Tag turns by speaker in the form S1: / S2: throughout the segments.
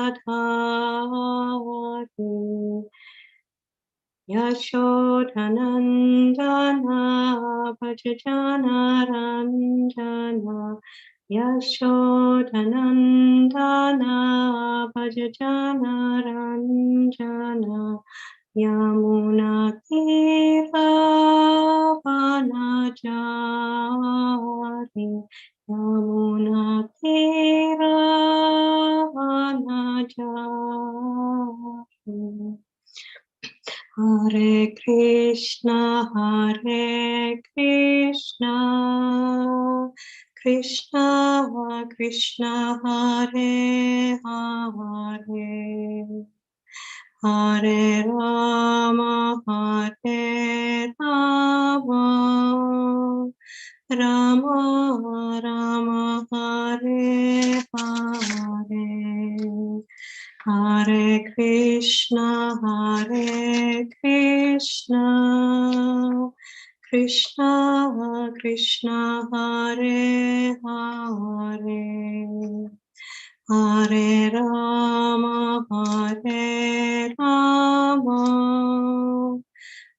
S1: Radhari Yashodhanandana Bhajajana Ranjana Yashodhanandana Bhajajana Ranjana Yamuna Tira Vanajari Yamuna Tira Vanajari Hare Krishna, Krishna Krishna, Hare Hare, Hare Rama, Rama Rama, Hare Hare. Hare Krishna, Krishna Krishna, Hare Hare, Hare Rama,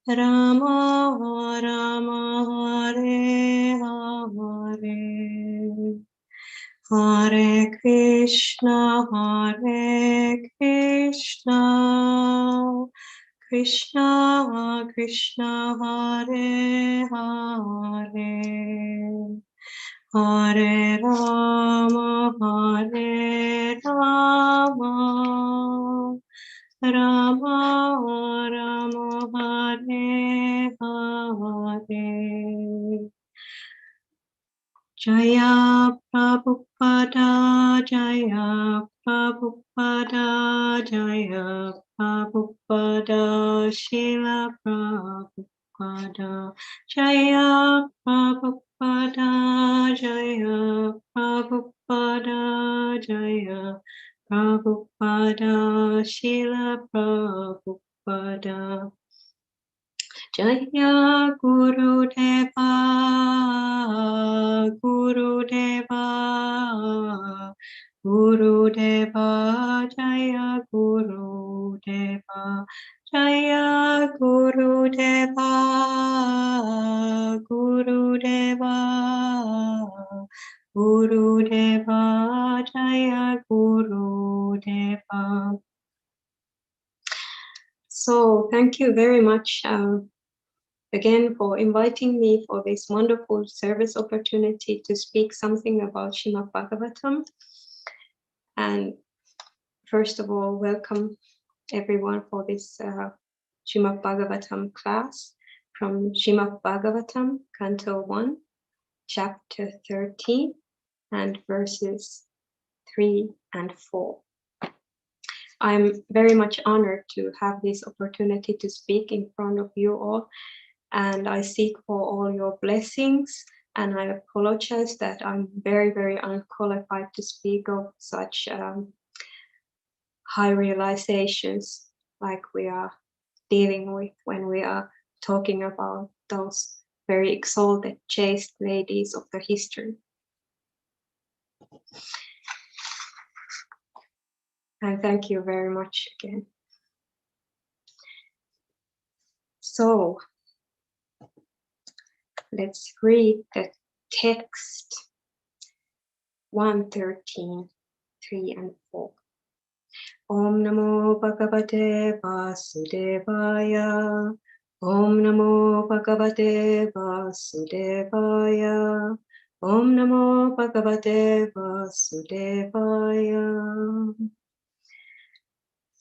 S1: Rama Rama, Hare Hare. Hare Krishna, Krishna Krishna, Hare Hare, Hare Rama, Rama Rama, Hare Hare. Jaya Prabhupada, Jaya Prabhupada, Jaya Prabhupada, Srila Prabhupada, Jaya Prabhupada, Jaya Prabhupada, Jaya Prabhupada, Srila Prabhupada. Jaya Gurudeva, Gurudeva, Gurudeva, Jaya Gurudeva, Jaya Gurudeva, Gurudeva, Gurudeva, Jaya Gurudeva. So thank you very much again for inviting me for this wonderful service opportunity to speak something about Srimad Bhagavatam. And first of all, welcome everyone for this Srimad Bhagavatam class from Srimad Bhagavatam, Canto 1, Chapter 13, and verses 3 and 4. I'm very much honored to have this opportunity to speak in front of you all, and I seek for all your blessings, and I apologize that I'm very, very unqualified to speak of such high realizations like we are dealing with when we are talking about those very exalted, chaste ladies of the history. And thank you very much again. So let's read the text 113, 3 and 4. Om Namo Bhagavate Vasudevaya. Om Namo Bhagavate Vasudevaya. Om Namo Bhagavate Vasudevaya.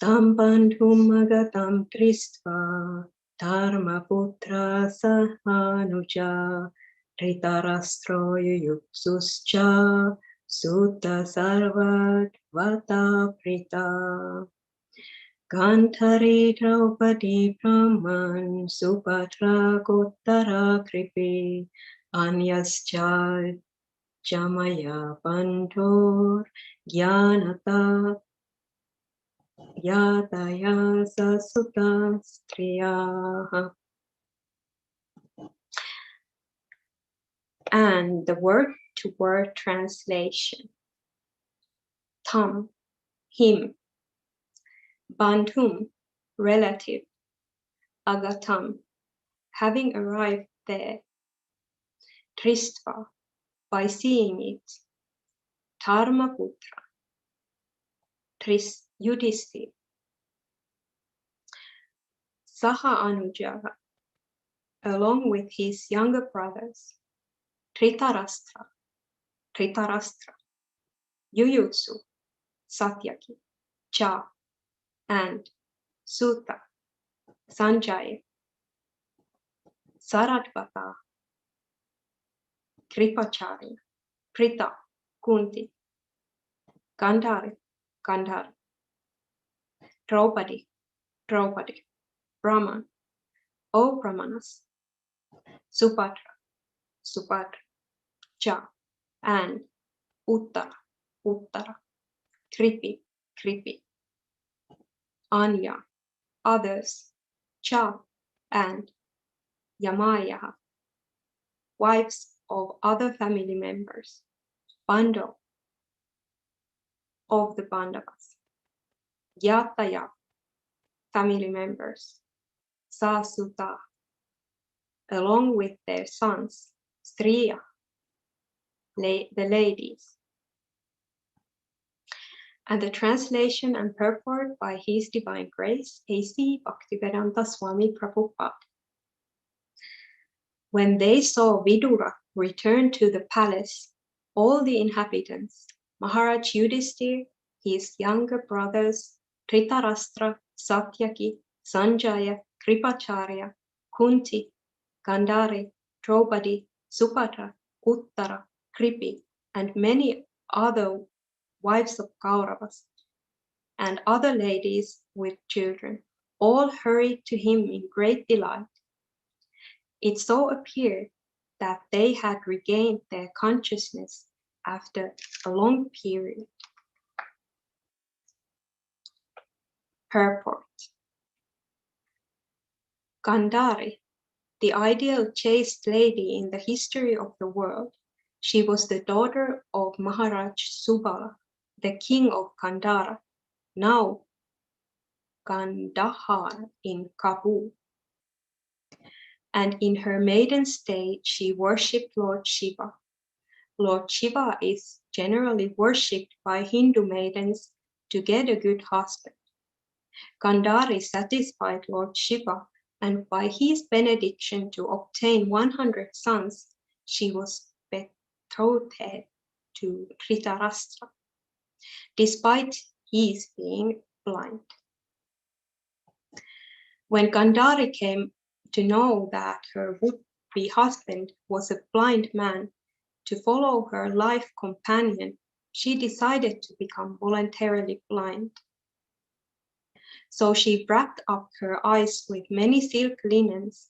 S1: Sampandhum agatam tristva dharmaputra sahanuja ritarastro yuyuksuscha sutta sarvadvata prita Gandhari Draupadi Brahman Subhadra Gottara Kripi Anyascha Jamaya Bandhor Jnanata Yadaya Sasuta Striyaha. And the word-to-word translation. Tam, him, Bandhum, relative, Agatam, having arrived there, Tristva, by seeing it, Dharmaputra, Yudhisthira, Saha Anuja, along with his younger brothers, Dhritarashtra, Yuyutsu, Satyaki, Cha, and Sutta, Sanjaya, Saradvata, Kripacharya, Prita, Kunti, Gandhari, Draupadi, Brahman, O Brahmanas, Subhadra, Cha, and Uttara, Kripi, Anya, others, Cha, and Yamaya, wives of other family members, Bando, of the Pandavas, Yataya, family members, Sasuta, along with their sons, Striya, the ladies. And the translation and purport by His Divine Grace, A.C. Bhaktivedanta Swami Prabhupada. When they saw Vidura return to the palace, all the inhabitants, Maharaj Yudhisthira, his younger brothers, Dhritarashtra, Satyaki, Sanjaya, Kripacharya, Kunti, Gandhari, Draupadi, Subhadra, Uttara, Kripi, and many other wives of Kauravas, and other ladies with children, all hurried to him in great delight. It so appeared that they had regained their consciousness after a long period. Purport. Gandhari, the ideal chaste lady in the history of the world, she was the daughter of Maharaj Subala, the king of Gandhara, now Kandahar in Kabul. And in her maiden state, she worshipped Lord Shiva. Lord Shiva is generally worshipped by Hindu maidens to get a good husband. Gandhari satisfied Lord Shiva, and by his benediction to obtain 100 sons, she was betrothed to Dhritarashtra, despite his being blind. When Gandhari came to know that her would-be husband was a blind man, to follow her life companion, she decided to become voluntarily blind. So she wrapped up her eyes with many silk linens,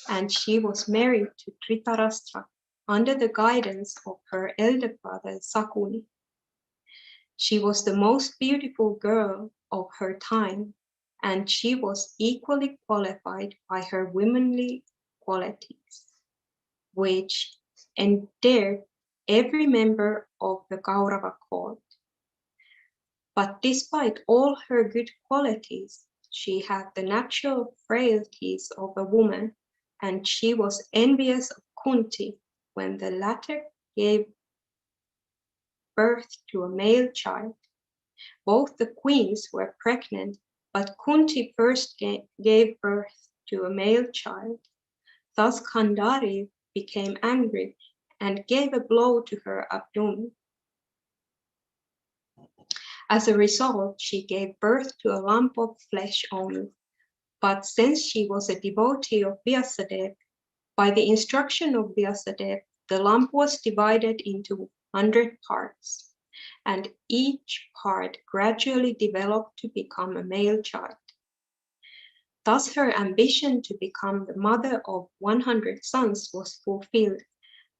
S1: and she was married to Dhritarashtra under the guidance of her elder brother Sakuni. She was the most beautiful girl of her time, and she was equally qualified by her womanly qualities, which endeared every member of the Kaurava court. But despite all her good qualities, she had the natural frailties of a woman, and she was envious of Kunti when the latter gave birth to a male child. Both the queens were pregnant, but Kunti first gave birth to a male child. Thus Gandhari became angry and gave a blow to her abdomen. As a result, she gave birth to a lump of flesh only. But since she was a devotee of Vyasadeva, by the instruction of Vyasadeva, the lump was divided into 100 parts, and each part gradually developed to become a male child. Thus her ambition to become the mother of 100 sons was fulfilled,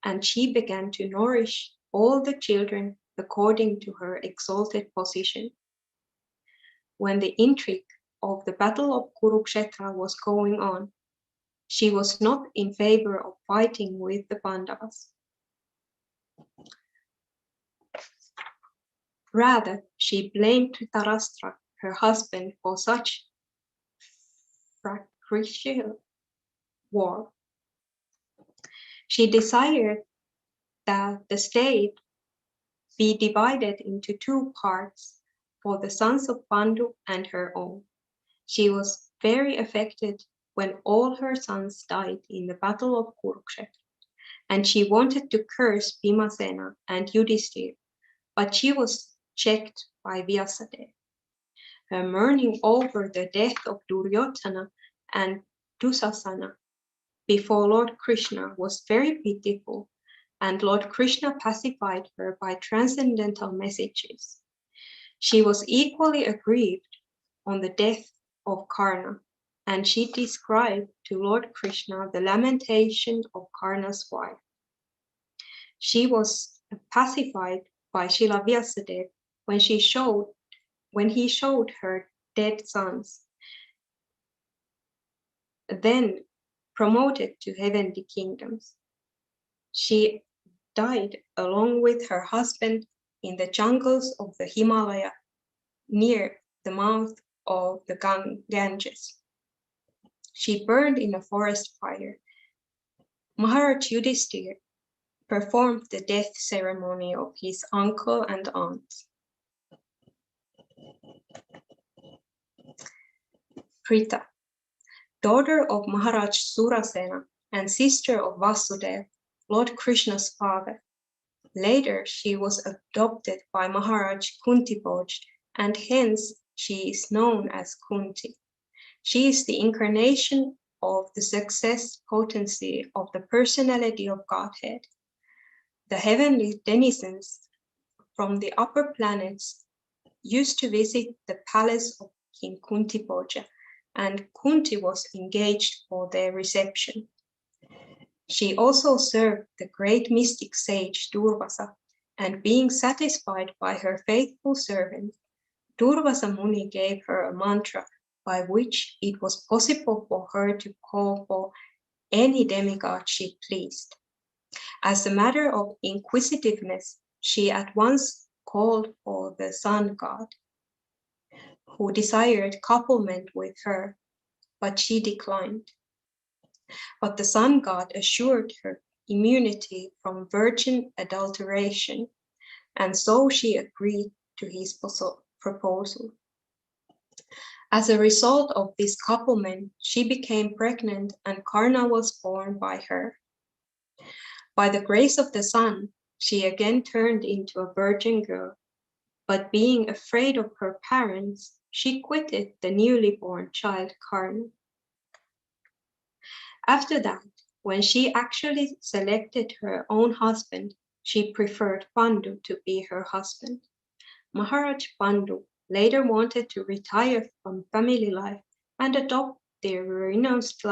S1: and she began to nourish all the children according to her exalted position. When the intrigue of the battle of Kurukshetra was going on, she was not in favor of fighting with the Pandavas. Rather, she blamed Dhritarashtra her husband for such fratricial war. She desired that the state be divided into two parts for the sons of Pandu and her own. She was very affected when all her sons died in the battle of Kurukshetra, and she wanted to curse Bhimasena and Yudhishthira, but she was checked by Vyasadeva. Her mourning over the death of Duryodhana and Dusasana before Lord Krishna was very pitiful, and Lord Krishna pacified her by transcendental messages. She was equally aggrieved on the death of Karna, and she described to Lord Krishna the lamentation of Karna's wife. She was pacified by Srila Vyasadeva when he showed her dead sons, then promoted to heavenly kingdoms. She died along with her husband in the jungles of the Himalaya near the mouth of the Ganges. She burned in a forest fire. Maharaj Yudhishthira performed the death ceremony of his uncle and aunt. Pritha, daughter of Maharaj Surasena and sister of Vasudeva, Lord Krishna's father. Later, she was adopted by Maharaj Kuntibhoj, and hence she is known as Kunti. She is the incarnation of the success potency of the personality of Godhead. The heavenly denizens from the upper planets used to visit the palace of King Kuntibhoja, and Kunti was engaged for their reception. She also served the great mystic sage Durvasa, and being satisfied by her faithful servant, Durvasa Muni gave her a mantra by which it was possible for her to call for any demigod she pleased. As a matter of inquisitiveness, she at once called for the sun god, who desired couplement with her, but she declined. But the sun god assured her immunity from virgin adulteration, and so she agreed to his proposal. As a result of this couplement, she became pregnant and Karna was born by her. By the grace of the sun, she again turned into a virgin girl, but being afraid of her parents, she quitted the newly born child Karna. After that, when she actually selected her own husband, she preferred Pandu to be her husband. Maharaj Pandu later wanted to retire from family life and adopt their renounced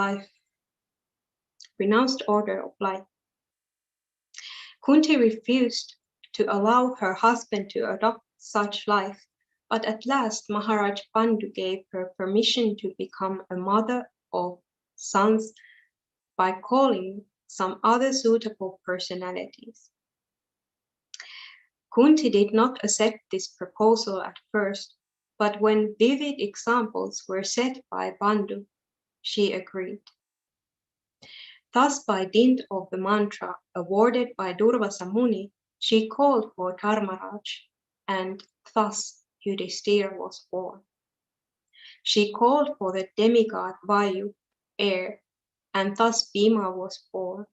S1: order of life. Kunti refused to allow her husband to adopt such life, but at last Maharaj Pandu gave her permission to become a mother of sons by calling some other suitable personalities. Kunti did not accept this proposal at first, but when vivid examples were set by Pandu, she agreed. Thus, by dint of the mantra awarded by Durvasa Muni, she called for Dharmaraj, and thus Yudhishthira was born. She called for the demigod Vayu, air, and thus Bhima was born.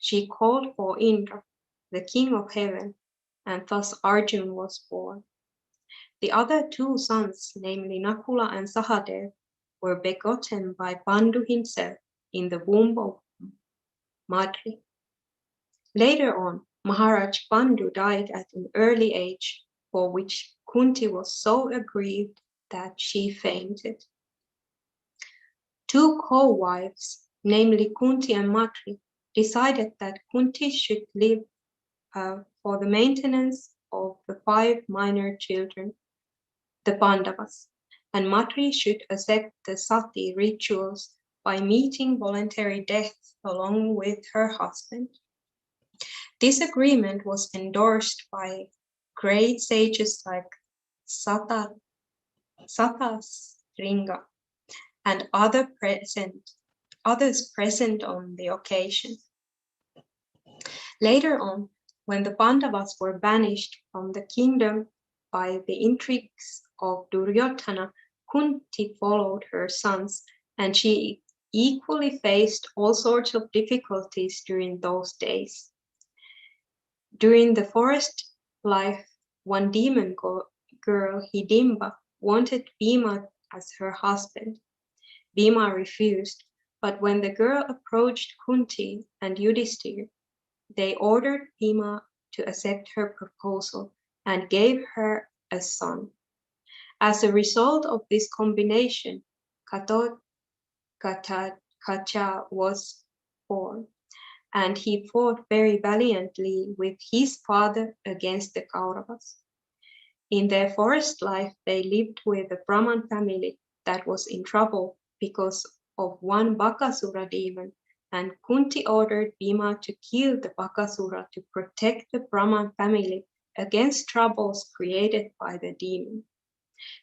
S1: She called for Indra, the king of heaven, and thus Arjun was born. The other two sons, namely Nakula and Sahadev, were begotten by Pandu himself in the womb of Madri. Later on, Maharaj Pandu died at an early age, for which Kunti was so aggrieved that she fainted. Two co-wives, namely Kunti and Matri, decided that Kunti should live for the maintenance of the 5 minor children, the Pandavas, and Matri should accept the sati rituals by meeting voluntary death along with her husband. This agreement was endorsed by great sages like Satyajita Satastringa, and others present on the occasion. Later on, when the Pandavas were banished from the kingdom by the intrigues of Duryodhana, Kunti followed her sons, and she equally faced all sorts of difficulties during those days. During the forest life, one demon girl, Hidimba, wanted Bhima as her husband. Bhima refused, but when the girl approached Kunti and Yudhishthir, they ordered Bhima to accept her proposal and gave her a son. As a result of this combination, Kacha was born, and he fought very valiantly with his father against the Kauravas. In their forest life, they lived with a Brahman family that was in trouble because of one Bakasura demon, and Kunti ordered Bhima to kill the Bakasura to protect the Brahman family against troubles created by the demon.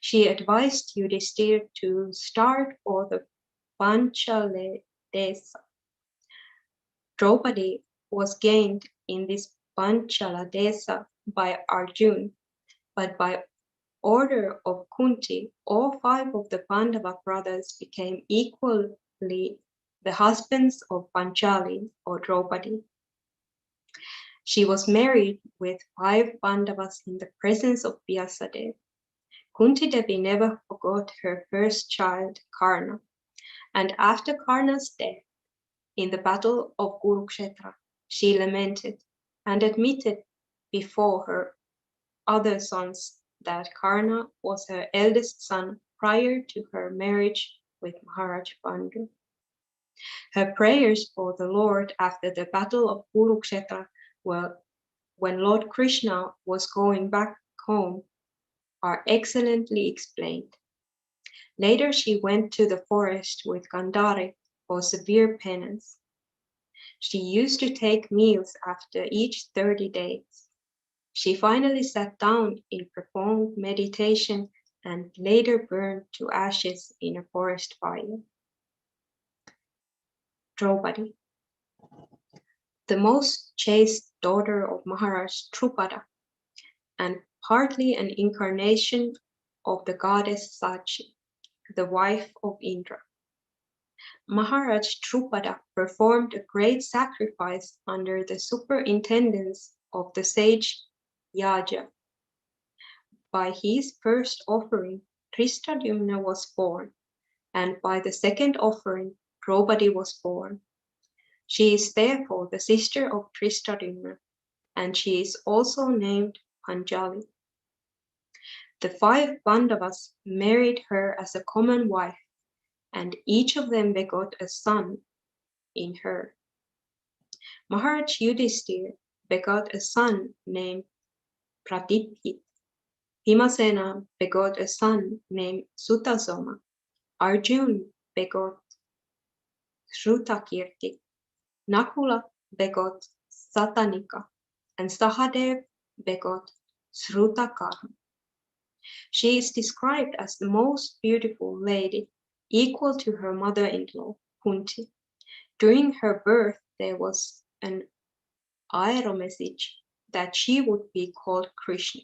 S1: She advised Yudhishthir to start for the Panchaladesa. Draupadi was gained in this Panchaladesa by Arjuna, but by order of Kunti, all 5 of the Pandava brothers became equally the husbands of Panchali or Draupadi. She was married with 5 Pandavas in the presence of Vyasadeva. Kunti Devi never forgot her first child, Karna, and after Karna's death in the battle of Kurukshetra, she lamented and admitted before her other sons that Karna was her eldest son prior to her marriage with Maharaj Pandu. Her prayers for the Lord after the battle of Kurukshetra, when Lord Krishna was going back home, are excellently explained. Later she went to the forest with Gandhari for severe penance. She used to take meals after each 30 days. She finally sat down in profound meditation and later burned to ashes in a forest fire. Draupadi, the most chaste daughter of Maharaj Drupada, and partly an incarnation of the goddess Sachi, the wife of Indra. Maharaj Drupada performed a great sacrifice under the superintendence of the sage Yaja. By his first offering, Trishtadyumna was born, and by the second offering, Draupadi was born. She is therefore the sister of Trishtadyumna, and she is also named Panjali. The 5 Pandavas married her as a common wife, and each of them begot a son in her. Maharaj Yudhishthir begot a son named Pratiphit. Bhimasena begot a son named Sutasoma. Arjuna begot Shrutakirti. Nakula begot Satanika, and Sahadev begot Srutakarma. She is described as the most beautiful lady, equal to her mother-in-law, Kunti. During her birth, there was an aero message that she would be called Krishna.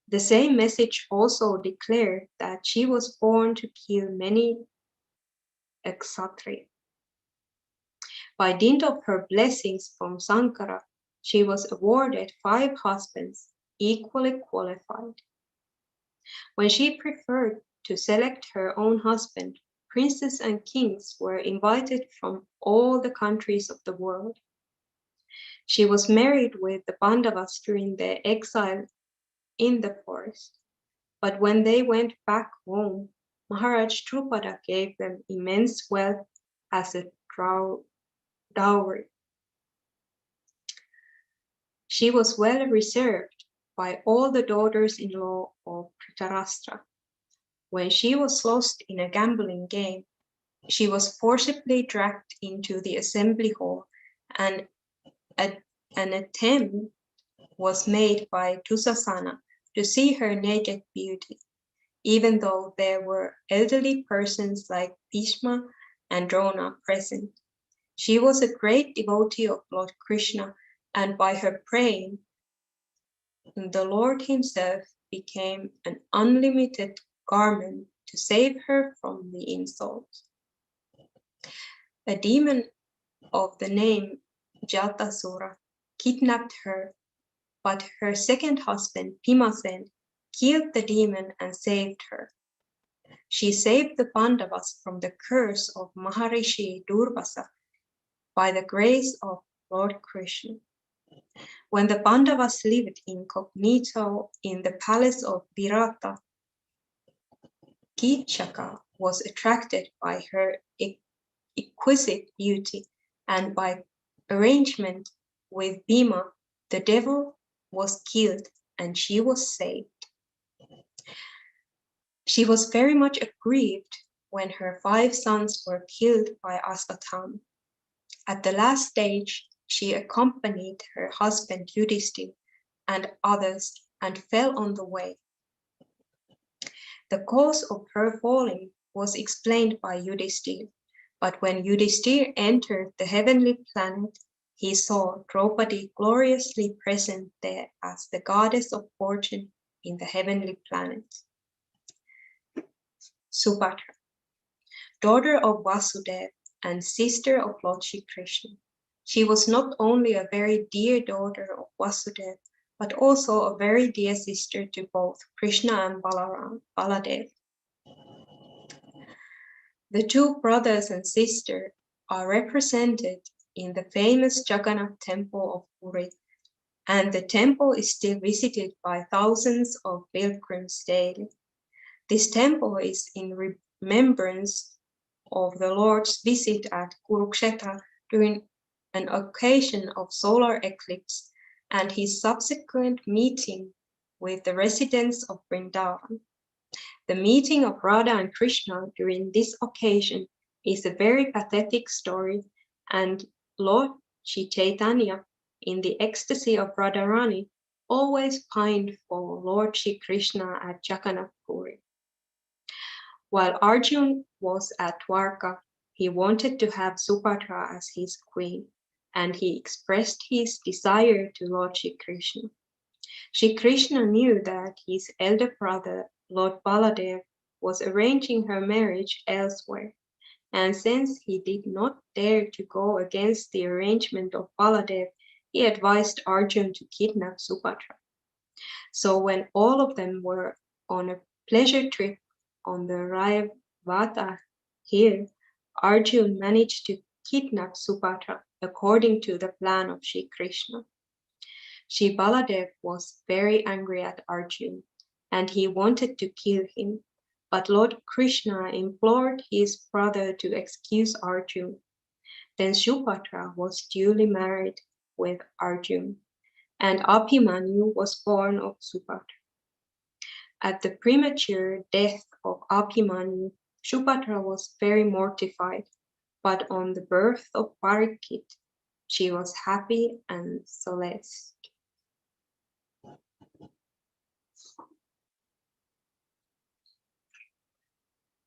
S1: The same message also declared that she was born to kill many Kshatriya. By dint of her blessings from Sankara, she was awarded 5 husbands, equally qualified. When she preferred to select her own husband, princes and kings were invited from all the countries of the world. She was married with the Pandavas during their exile in the forest, but when they went back home, Maharaj Drupada gave them immense wealth as a dowry. She was well reserved by all the daughters-in-law of Dhritarashtra. When she was lost in a gambling game, she was forcibly dragged into the assembly hall, and an attempt was made by Dusasana to see her naked beauty. even though there were elderly persons like Bhishma and Drona present. She was a great devotee of Lord Krishna, and by her praying, the Lord himself became an unlimited garment to save her from the insult. A demon of the name Jatasura kidnapped her, but her second husband, Bhimasen, killed the demon and saved her. She saved the Pandavas from the curse of Maharishi Durvasa by the grace of Lord Krishna. When the Pandavas lived incognito in the palace of Virata, Kichaka was attracted by her exquisite beauty, and by arrangement with Bhima, the devil was killed and she was saved. She was very much aggrieved when her 5 sons were killed by Asvathama. At the last stage, she accompanied her husband Yudhishthira and others and fell on the way. The cause of her falling was explained by Yudhishthira, but when Yudhishthira entered the heavenly planet, he saw Draupadi gloriously present there as the goddess of fortune in the heavenly planet. Subhadra, daughter of Vasudeva and sister of Lord Shri Krishna. She was not only a very dear daughter of Vasudeva, but also a very dear sister to both Krishna and Baladev. The 2 brothers and sister are represented in the famous Jagannath temple of Puri, and the temple is still visited by thousands of pilgrims daily. This temple is in remembrance of the Lord's visit at Kurukshetra during an occasion of solar eclipse and his subsequent meeting with the residents of Vrindavan. The meeting of Radha and Krishna during this occasion is a very pathetic story, and Lord Shri Chaitanya, in the ecstasy of Radharani, always pined for Lord Shri Krishna at Jagannath Puri. While Arjuna was at Dwarka, he wanted to have Subhadra as his queen, and he expressed his desire to Lord Shri Krishna. Shri Krishna knew that his elder brother, Lord Baladev, was arranging her marriage elsewhere, and since he did not dare to go against the arrangement of Baladev, he advised Arjuna to kidnap Subhadra. So when all of them were on a pleasure trip on the Rayavata hill, Arjuna managed to kidnap Subhadra according to the plan of Shri Krishna. Shri Baladev was very angry at Arjuna, and he wanted to kill him, but Lord Krishna implored his brother to excuse Arjuna. Then Subhadra was duly married with Arjuna, and Abhimanyu was born of Subhadra. At the premature death of Abhimanyu, Subhadra was very mortified, but on the birth of Parikshit, she was happy and solaced.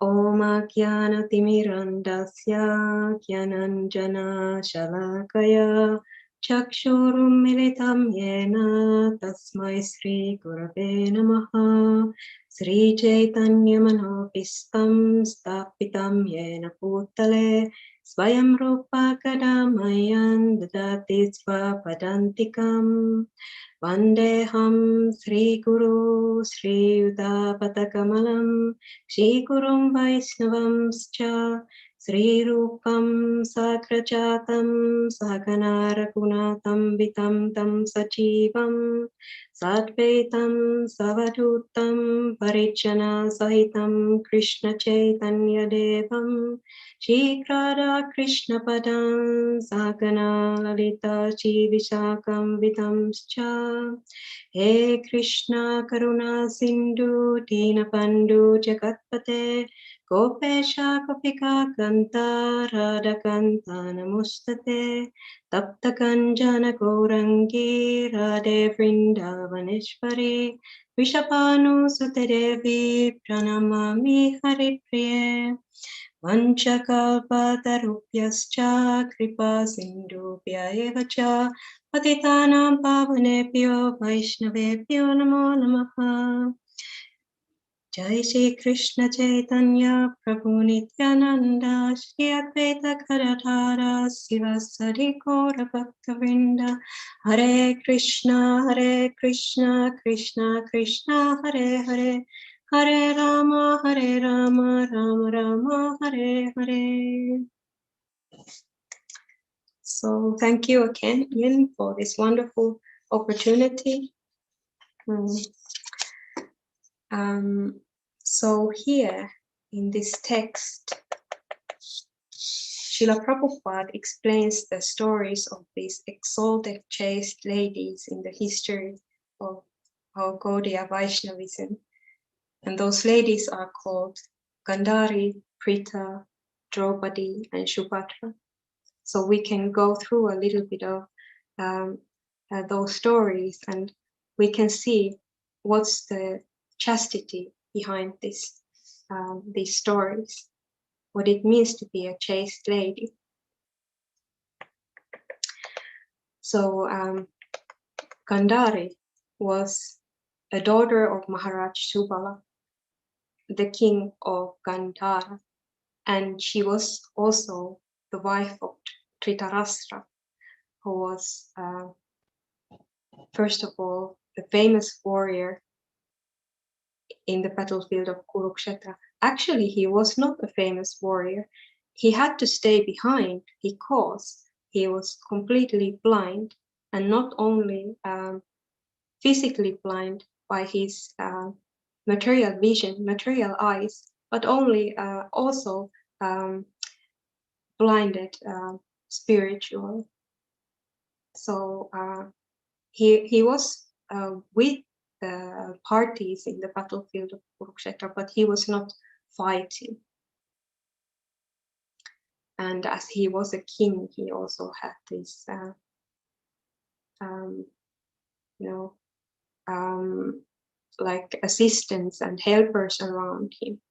S1: Om Jnana-timirandasya Jnananjana Shalakaya Chakshurum militam yena tasmai Sri Gurave Namaha Sri Chaitanya Manopistam Stapitam yena Bhutale Svayam Rupa Kadamayan Dadati Svapadantikam Vandeham Sri Guru Sri Yudapatakamalam Shri Gurum Vaisnavamscha Sri Rupam Sakrajatam Sahagana Raghunatam Vitam Tam Sachivam Sadvaitam Savadutam Parichana Sahitam Krishna Chaitanya Devam Shri Radha Krishna Padam Sahagana Lalita Shri Vishakam Vitamscha He Krishna Karuna Sindhu Dina Pandhu Jagatpate Gopesha Gopika Kanta Radha Kanta Namustate Tapta Kanjana Gourangi Radhe Vrindavaneshwari Vishapanu Sutedevi Pranamami Haripriye Vanchakalpatarubhyascha Kripa Sindhubhya eva cha Patitanam Pavanebhyo Vaishnavebhyo Namo Namaha. Jai Shri Krishna Chaitanya Prabhu Nityananda Shri Advaita Gadadhara Sivasari Gaura Bhaktavinda Hare Krishna Krishna Krishna Hare Hare Hare Rama Rama Rama Hare Hare. So thank you again for this wonderful opportunity. So here in this text, Srila Prabhupada explains the stories of these exalted chaste ladies in the history of our Gaudiya Vaishnavism. And those ladies are called Gandhari, Prita, Draupadi, and Shubhadra. So we can go through a little bit of those stories, and we can see what's the chastity behind these stories, what it means to be a chaste lady. So Gandhari was a daughter of Maharaj Subala, the king of Gandhara, and she was also the wife of Dhritarashtra, who was first of all a famous warrior in the battlefield of Kurukshetra. Actually, he was not a famous warrior. He had to stay behind because he was completely blind, and not only physically blind by his material vision, material eyes, but also blinded spiritually. So he was with the parties in the battlefield of Kurukshetra, but he was not fighting. And as he was a king, he also had this, like assistants and helpers around him.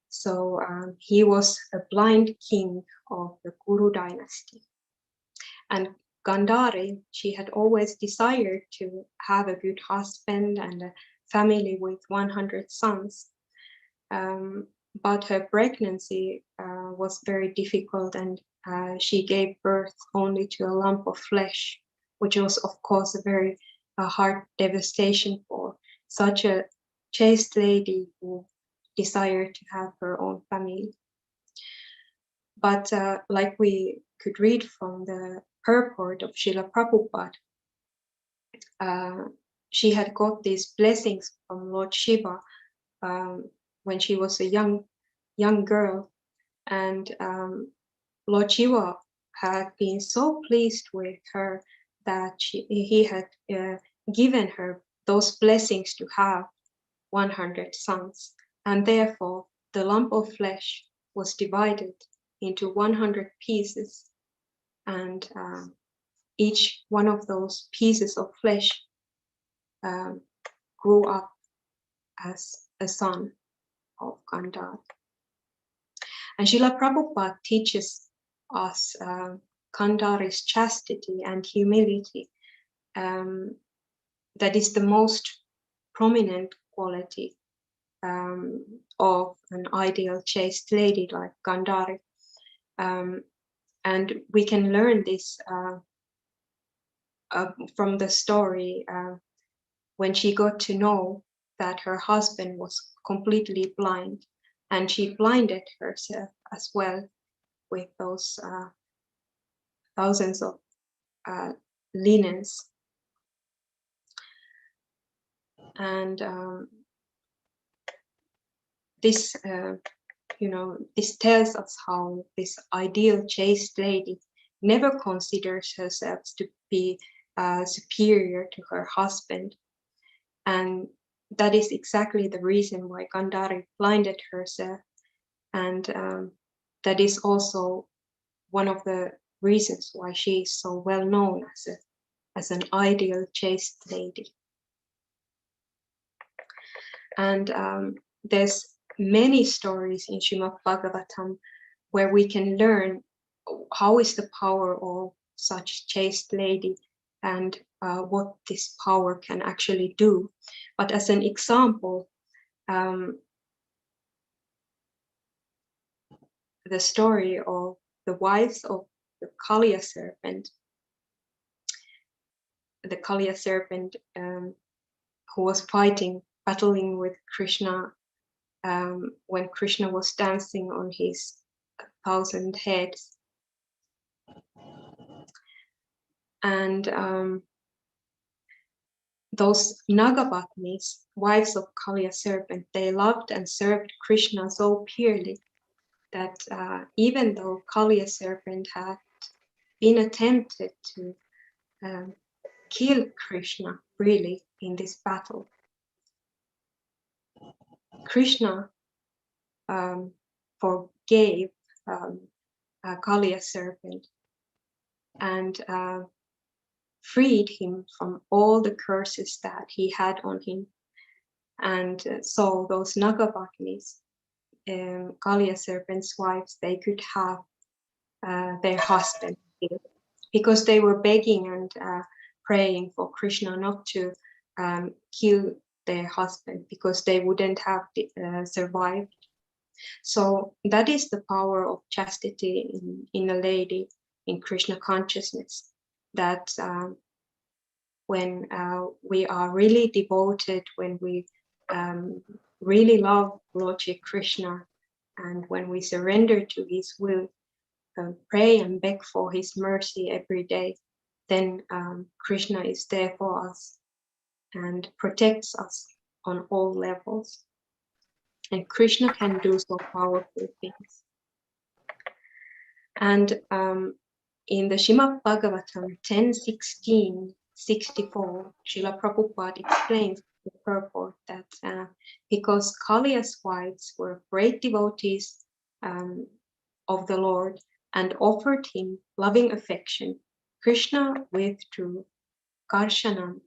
S1: So he was a blind king of the Kuru dynasty. And Gandhari, she had always desired to have a good husband and a family with 100 sons. But her pregnancy was very difficult, and she gave birth only to a lump of flesh, which was, of course, a very hard devastation for such a chaste lady who desired to have her own family. But like we could read from the purport of Srila Prabhupada, she had got these blessings from Lord Shiva when she was a young girl, and Lord Shiva had been so pleased with her that he had given her those blessings to have 100 sons, and therefore the lump of flesh was divided into 100 pieces, and each one of those pieces of flesh grew up as a son of Gandhar. And Srila Prabhupada teaches us Gandhari's chastity and humility. That is the most prominent quality of an ideal chaste lady like Gandhari. And we can learn this from the story when she got to know that her husband was completely blind, and she blinded herself as well with those thousands of linens. And this this tells us how this ideal chaste lady never considers herself to be superior to her husband, and that is exactly the reason why Gandhari blinded herself, and that is also one of the reasons why she is so well known as an ideal chaste lady. And there's many stories in Srimad Bhagavatam where we can learn how is the power of such chaste lady and what this power can actually do. But as an example, the story of the wives of the Kaliya serpent, who was battling with Krishna when Krishna was dancing on his 1,000 heads. And those Nagapatnis, wives of Kaliya serpent, they loved and served Krishna so purely that even though Kaliya serpent had been attempted to kill Krishna really in this battle, Krishna forgave Kaliya serpent and freed him from all the curses that he had on him. And so those Nagapatnis, Kaliya serpent's wives, they could have their husband killed, because they were begging and praying for Krishna not to kill their husband, because they wouldn't have survived. So that is the power of chastity in a lady in Krishna consciousness, that when we are really devoted, when we really love Lord Shri Krishna, and when we surrender to his will, pray and beg for his mercy every day, then Krishna is there for us and protects us on all levels. And Krishna can do so powerful things. And in the Srimad Bhagavatam 10:16-64, Srila Prabhupada explains the purport that because Kaliya's wives were great devotees of the Lord and offered him loving affection, Krishna withdrew Karshanam,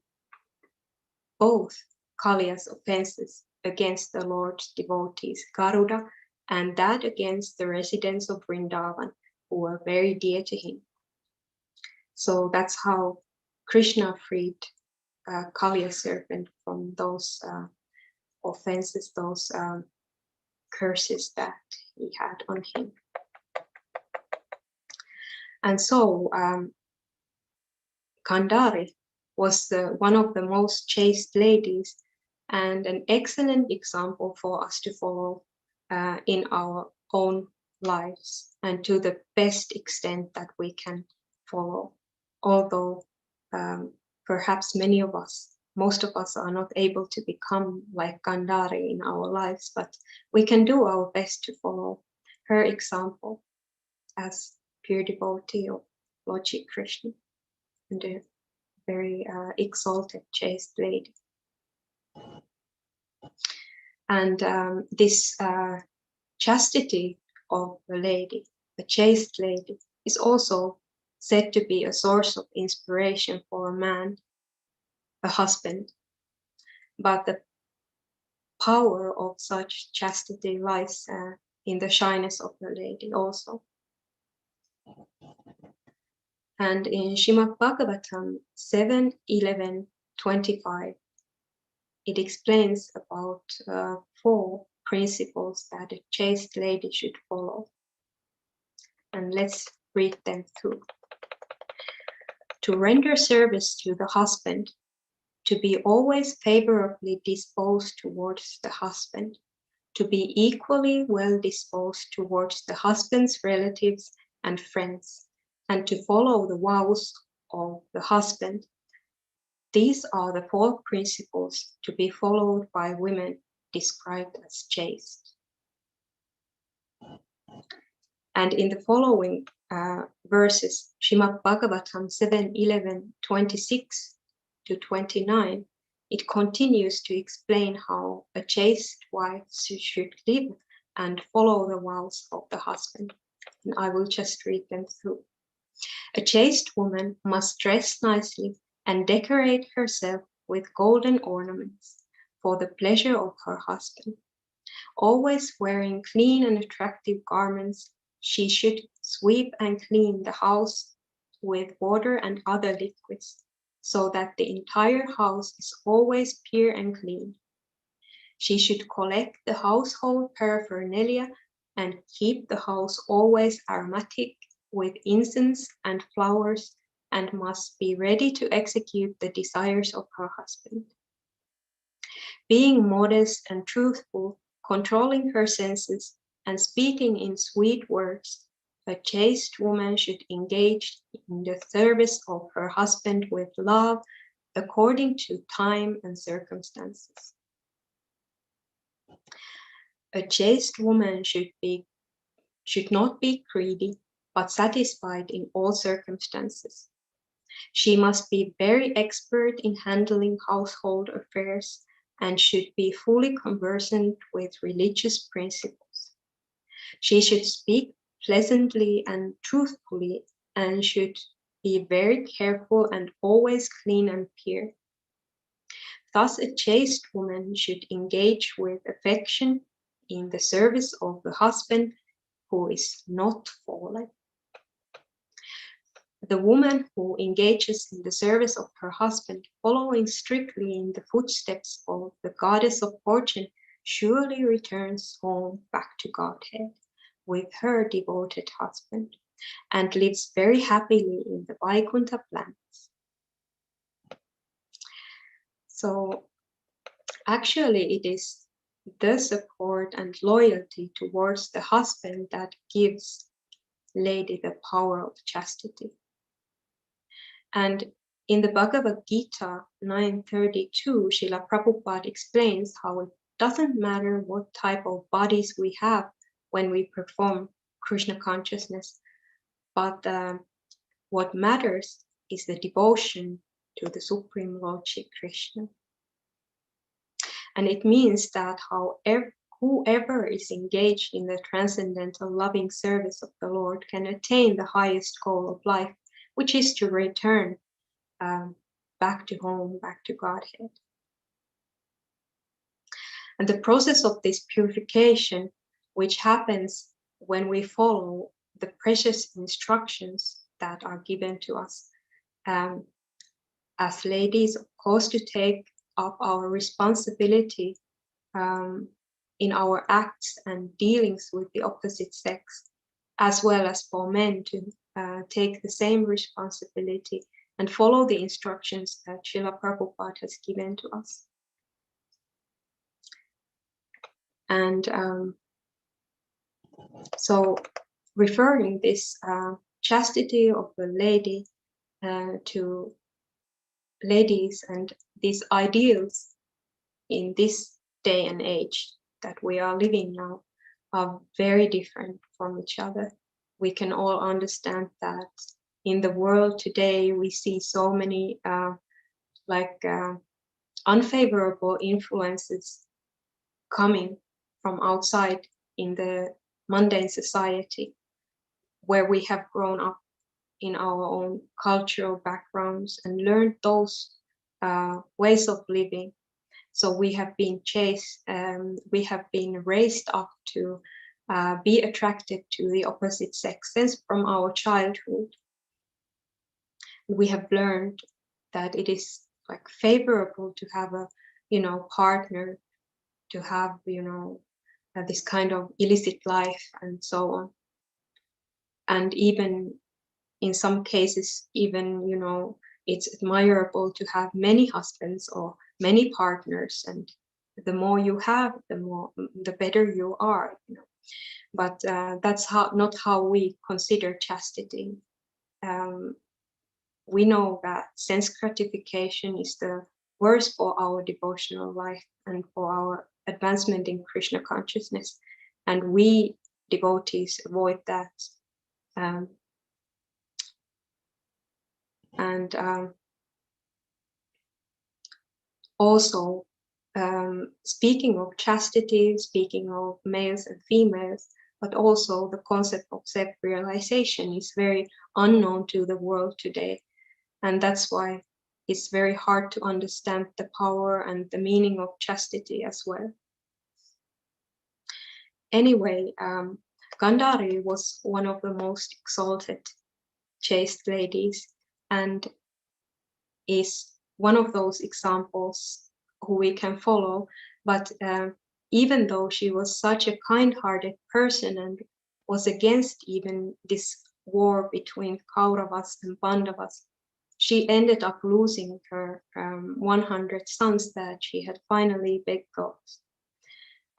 S1: both Kaliya's offenses against the Lord's devotees, Garuda, and that against the residents of Vrindavan, who were very dear to him. So that's how Krishna freed Kaliya serpent from those offenses, those curses that he had on him. And so Gandhari was one of the most chaste ladies and an excellent example for us to follow in our own lives, and to the best extent that we can follow. Although perhaps most of us are not able to become like Gandhari in our lives, but we can do our best to follow her example as pure devotee of Lord Shri Krishna and a very exalted, chaste lady. And this chastity of the lady, the chaste lady, is also said to be a source of inspiration for a man, a husband. But the power of such chastity lies in the shyness of the lady also. And in Srimad Bhagavatam 7:11-25, it explains about 4 principles that a chaste lady should follow. And let's read them through. To render service to the husband, to be always favorably disposed towards the husband, to be equally well disposed towards the husband's relatives and friends, and to follow the vows of the husband. These are the 4 principles to be followed by women described as chaste. And in the following verses, Srimad Bhagavatam 7:11-26-29, It continues to explain how a chaste wife should live and follow the vows of the husband. And I will just read them through. A chaste woman must dress nicely and decorate herself with golden ornaments for the pleasure of her husband. Always wearing clean and attractive garments, she should sweep and clean the house with water and other liquids, so that the entire house is always pure and clean. She should collect the household paraphernalia and keep the house always aromatic with incense and flowers, and must be ready to execute the desires of her husband. Being modest and truthful, controlling her senses, and speaking in sweet words, a chaste woman should engage in the service of her husband with love, according to time and circumstances. A chaste woman should not be greedy, but satisfied in all circumstances. She must be very expert in handling household affairs and should be fully conversant with religious principles. She should speak pleasantly and truthfully and should be very careful and always clean and pure. Thus, a chaste woman should engage with affection in the service of the husband who is not fallen. The woman who engages in the service of her husband, following strictly in the footsteps of the goddess of fortune, surely returns home back to Godhead with her devoted husband and lives very happily in the Vaikuntha planets. So actually it is the support and loyalty towards the husband that gives lady the power of chastity. And in the Bhagavad Gita 9:32, Srila Prabhupada explains how it doesn't matter what type of bodies we have when we perform Krishna consciousness, but what matters is the devotion to the Supreme Lord Shri Krishna. And it means that whoever is engaged in the transcendental loving service of the Lord can attain the highest goal of life, which is to return back to home, back to Godhead. And the process of this purification, which happens when we follow the precious instructions that are given to us as ladies, of course, to take up our responsibility in our acts and dealings with the opposite sex, as well as for men to take the same responsibility and follow the instructions that Srila Prabhupada has given to us. And so referring this chastity of the lady to ladies and these ideals in this day and age that we are living now are very different from each other. We can all understand that in the world today we see so many unfavorable influences coming from outside in the mundane society where we have grown up in our own cultural backgrounds and learned those ways of living. So we have been we have been raised up to be attracted to the opposite sex since from our childhood. We have learned that it is like favorable to have a partner, to have this kind of illicit life and so on. And even in some cases, even it's admirable to have many husbands or many partners, and the more you have, the better you are. But that's not how we consider chastity. We know that sense gratification is the worst for our devotional life and for our advancement in Krishna consciousness, and we devotees avoid that. also, speaking of chastity, speaking of males and females, but also the concept of self-realization is very unknown to the world today. And that's why it's very hard to understand the power and the meaning of chastity as well. Anyway, Gandhari was one of the most exalted chaste ladies and is one of those examples who we can follow. But even though she was such a kind-hearted person and was against even this war between Kauravas and Pandavas, she ended up losing her 100 sons that she had finally begot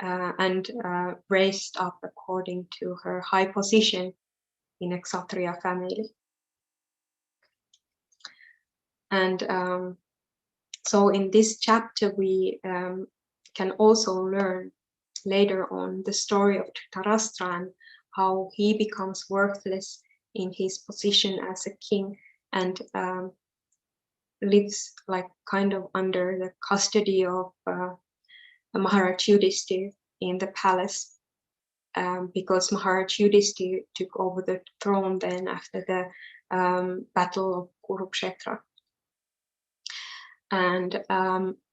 S1: and raised up according to her high position in a Kshatriya family. And so in this chapter, we can also learn later on the story of Dhritarashtra and how he becomes worthless in his position as a king and lives like kind of under the custody of Maharaj Yudhishthir in the palace, because Maharaj Yudhishthir took over the throne then after the battle of Kurukshetra. And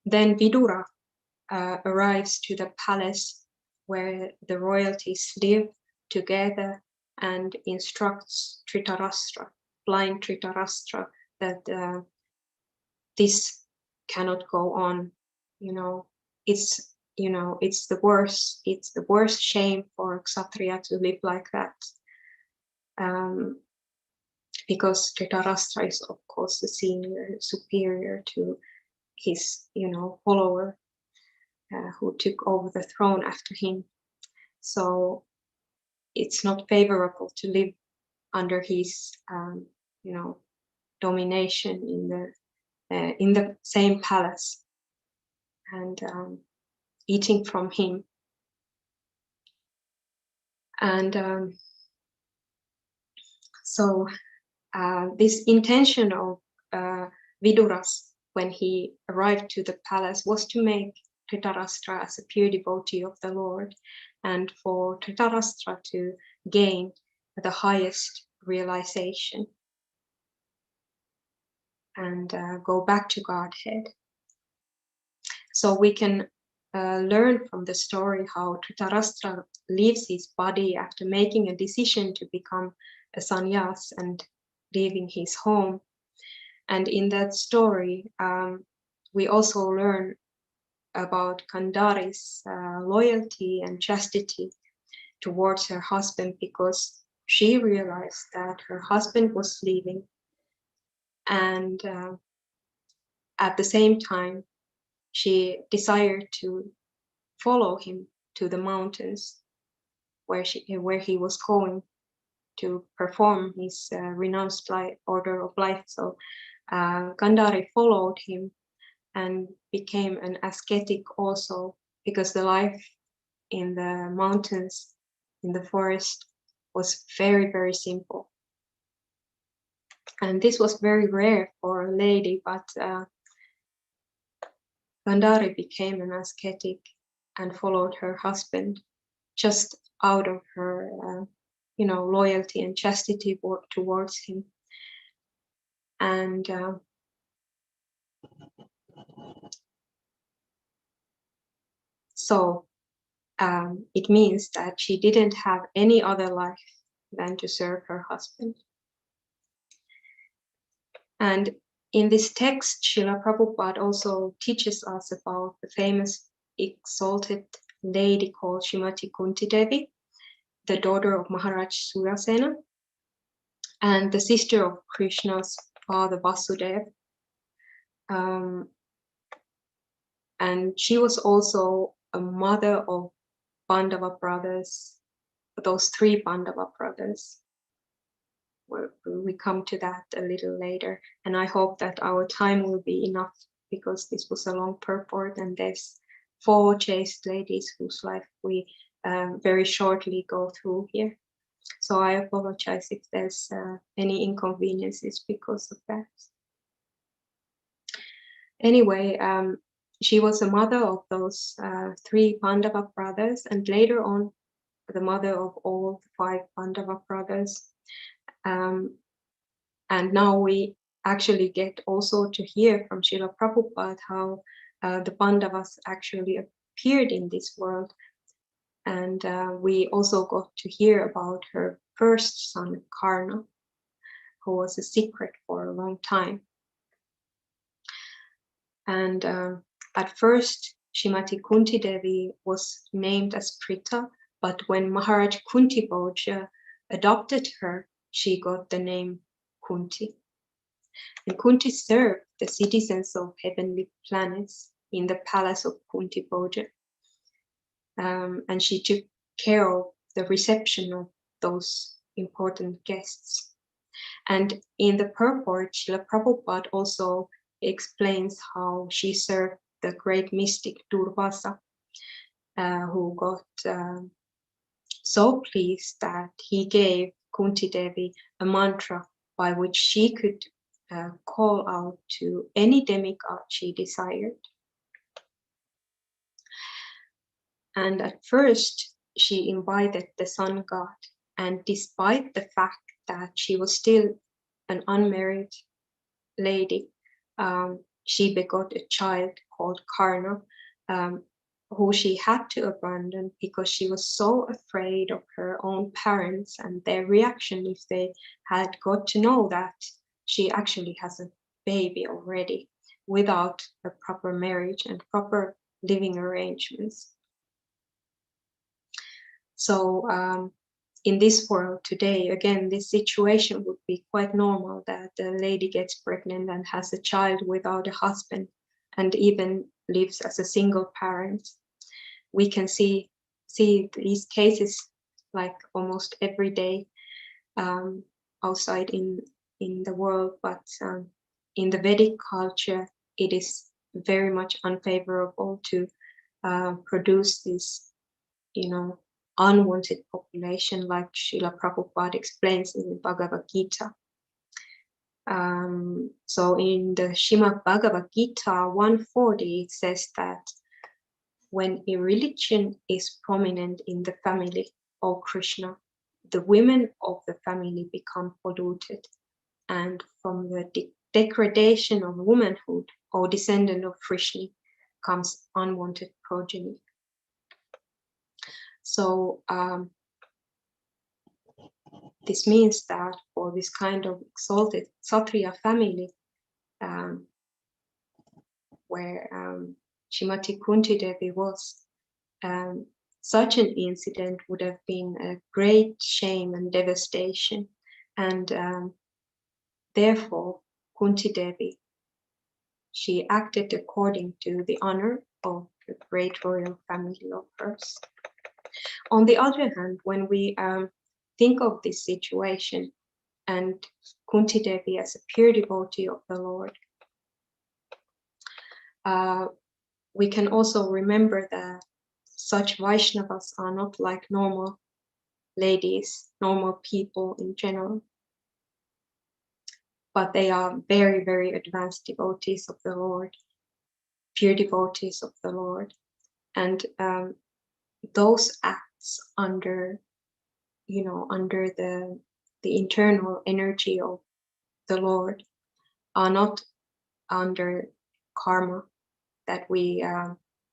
S1: then Vidura arrives to the palace where the royalties live together and instructs Dhritarashtra, blind Dhritarashtra, that this cannot go on. It's the worst shame for Kshatriya to live like that. Because Dhritarashtra is of course the senior superior to his follower who took over the throne after him. So it's not favorable to live under his domination in the same palace and eating from him. And so this intention of Vidura's when he arrived to the palace was to make Dhritarashtra as a pure devotee of the Lord and for Dhritarashtra to gain the highest realization and go back to Godhead. So we can learn from the story how Dhritarashtra leaves his body after making a decision to become a sannyas and leaving his home. And in that story, we also learn about Gandhari's loyalty and chastity towards her husband, because she realized that her husband was leaving, and at the same time, she desired to follow him to the mountains where he was going to perform his renounced order of life. So Gandhari followed him and became an ascetic also, because the life in the mountains, in the forest, was very, very simple. And this was very rare for a lady, but Gandhari became an ascetic and followed her husband just out of her loyalty and chastity towards him. And so it means that she didn't have any other life than to serve her husband. And in this text, Srila Prabhupada also teaches us about the famous exalted lady called Srimati Kunti Devi, the daughter of Maharaj Surasena, and the sister of Krishna's father Vasudeva. And she was also a mother of Pandava brothers, those 3 Pandava brothers. We come to that a little later, and I hope that our time will be enough, because this was a long purport and there's 4 chaste ladies whose life we very shortly go through here. So I apologize if there's any inconveniences because of that. Anyway, She was a mother of those 3 Pandava brothers, and later on the mother of all 5 Pandava brothers. And now we actually get also to hear from Srila Prabhupada how the Pandavas actually appeared in this world. And we also got to hear about her first son, Karna, who was a secret for a long time. And at first, Shrimati Kunti Devi was named as Prita, but when Maharaj Kunti Bhoja adopted her, she got the name Kunti. And Kunti served the citizens of heavenly planets in the palace of Kunti Bhoja. And she took care of the reception of those important guests. And in the purport, Srila Prabhupada also explains how she served the great mystic Durvasa, who got so pleased that he gave Kunti Devi a mantra by which she could call out to any demigod she desired. And at first, she invited the sun god, and despite the fact that she was still an unmarried lady, she begot a child called Karna, who she had to abandon because she was so afraid of her own parents and their reaction if they had got to know that she actually has a baby already without a proper marriage and proper living arrangements. So in this world today, again, this situation would be quite normal that a lady gets pregnant and has a child without a husband and even lives as a single parent. We can see these cases like almost every day outside in the world, but in the Vedic culture, it is very much unfavorable to produce this, unwanted population, like Srila Prabhupada explains in the Bhagavad Gita. So in the Srimad Bhagavad Gita 140, it says that when a religion is prominent in the family of Krishna, the women of the family become polluted, and from the degradation of womanhood or descendant of Krishna comes unwanted progeny. So this means that for this kind of exalted Kshatriya family, where Shrimati Kunti Devi was, such an incident would have been a great shame and devastation. And therefore, Kunti Devi, she acted according to the honor of the great royal family of hers. On the other hand, when we think of this situation and Kunti Devi as a pure devotee of the Lord, we can also remember that such Vaishnavas are not like normal ladies, normal people in general, but they are very, very advanced devotees of the Lord, pure devotees of the Lord. And those acts under the internal energy of the Lord are not under karma that we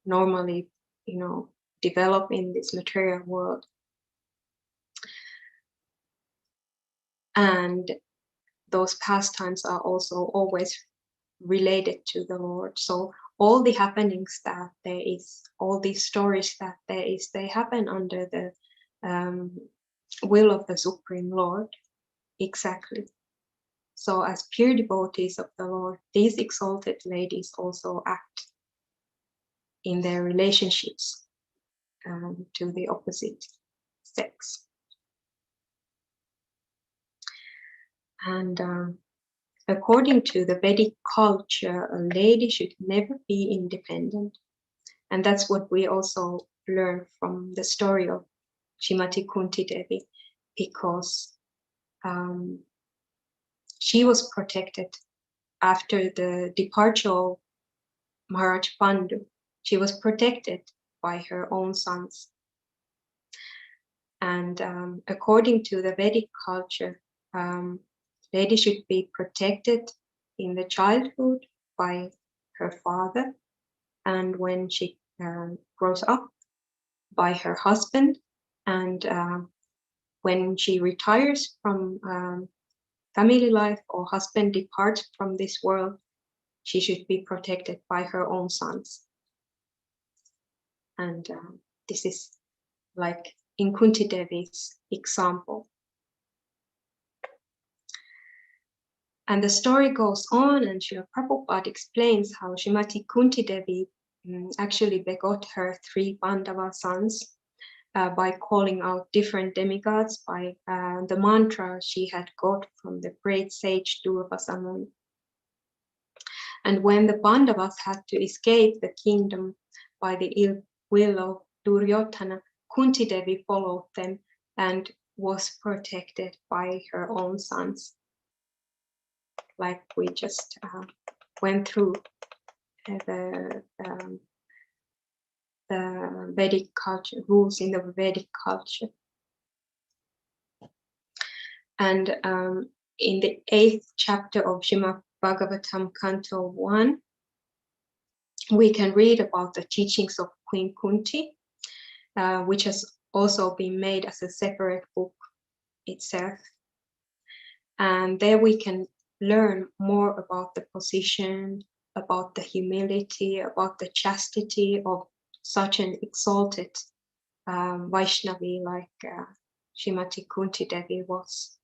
S1: normally, develop in this material world. And those pastimes are also always related to the Lord. So all the happenings that there is, all these stories that there is, they happen under the will of the Supreme Lord. Exactly. So as pure devotees of the Lord, these exalted ladies also act in their relationships to the opposite sex. And according to the Vedic culture, a lady should never be independent. And that's what we also learn from the story of Shrimati Kunti Devi, because she was protected after the departure of Maharaj Pandu, she was protected by her own sons. And according to the Vedic culture, lady should be protected in the childhood by her father, and when she grows up, by her husband, and when she retires from family life or husband departs from this world, she should be protected by her own sons. And this is like in Kunti Devi's example. And the story goes on, and Srila Prabhupada explains how Srimati Kunti Devi actually begot her 3 Pandava sons by calling out different demigods by the mantra she had got from the great sage Durvasa Muni. And when the Pandavas had to escape the kingdom by the ill will of Duryodhana, Kunti Devi followed them and was protected by her own sons. Like we just went through the Vedic culture, rules in the Vedic culture. And in the 8th chapter of Srimad Bhagavatam, Canto 1, we can read about the teachings of Queen Kunti, which has also been made as a separate book itself. And there we can learn more about the position, about the humility, about the chastity of such an exalted Vaishnavi like Srimati Kunti Devi was.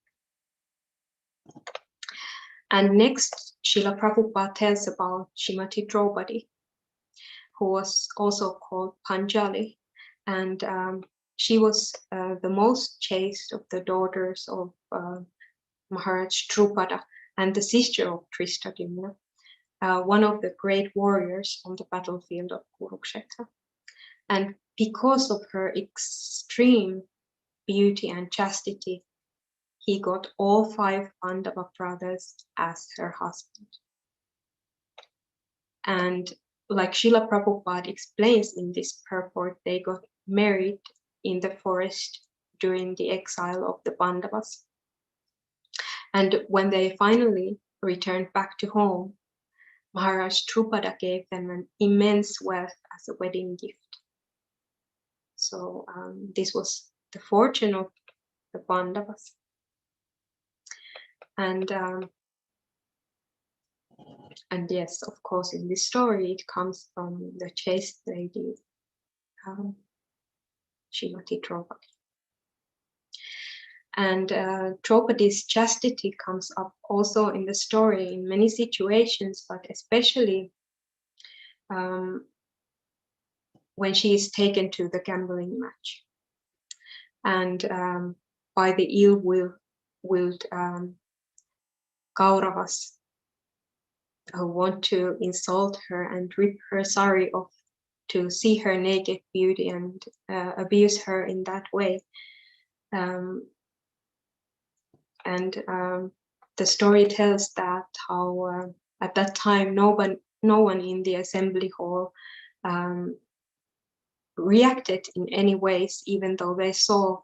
S1: And next, Srila Prabhupada tells about Srimati Draupadi, who was also called Panjali, and she was the most chaste of the daughters of Maharaj Drupada and the sister of Drishtadyumna, one of the great warriors on the battlefield of Kurukshetra. And because of her extreme beauty and chastity, he got all 5 Pandava brothers as her husband. And like Srila Prabhupada explains in this purport, they got married in the forest during the exile of the Pandavas. And when they finally returned back to home, Maharaj Drupada gave them an immense wealth as a wedding gift. So this was the fortune of the Pandavas. And yes, of course, in this story, it comes from the chaste lady, Srimati Draupadi. And Draupadi's chastity comes up also in the story in many situations, but especially when she is taken to the gambling match. And by the ill-willed Kauravas who want to insult her and rip her sari off to see her naked beauty and abuse her in that way. The story tells that how at that time no one in the assembly hall reacted in any ways, even though they saw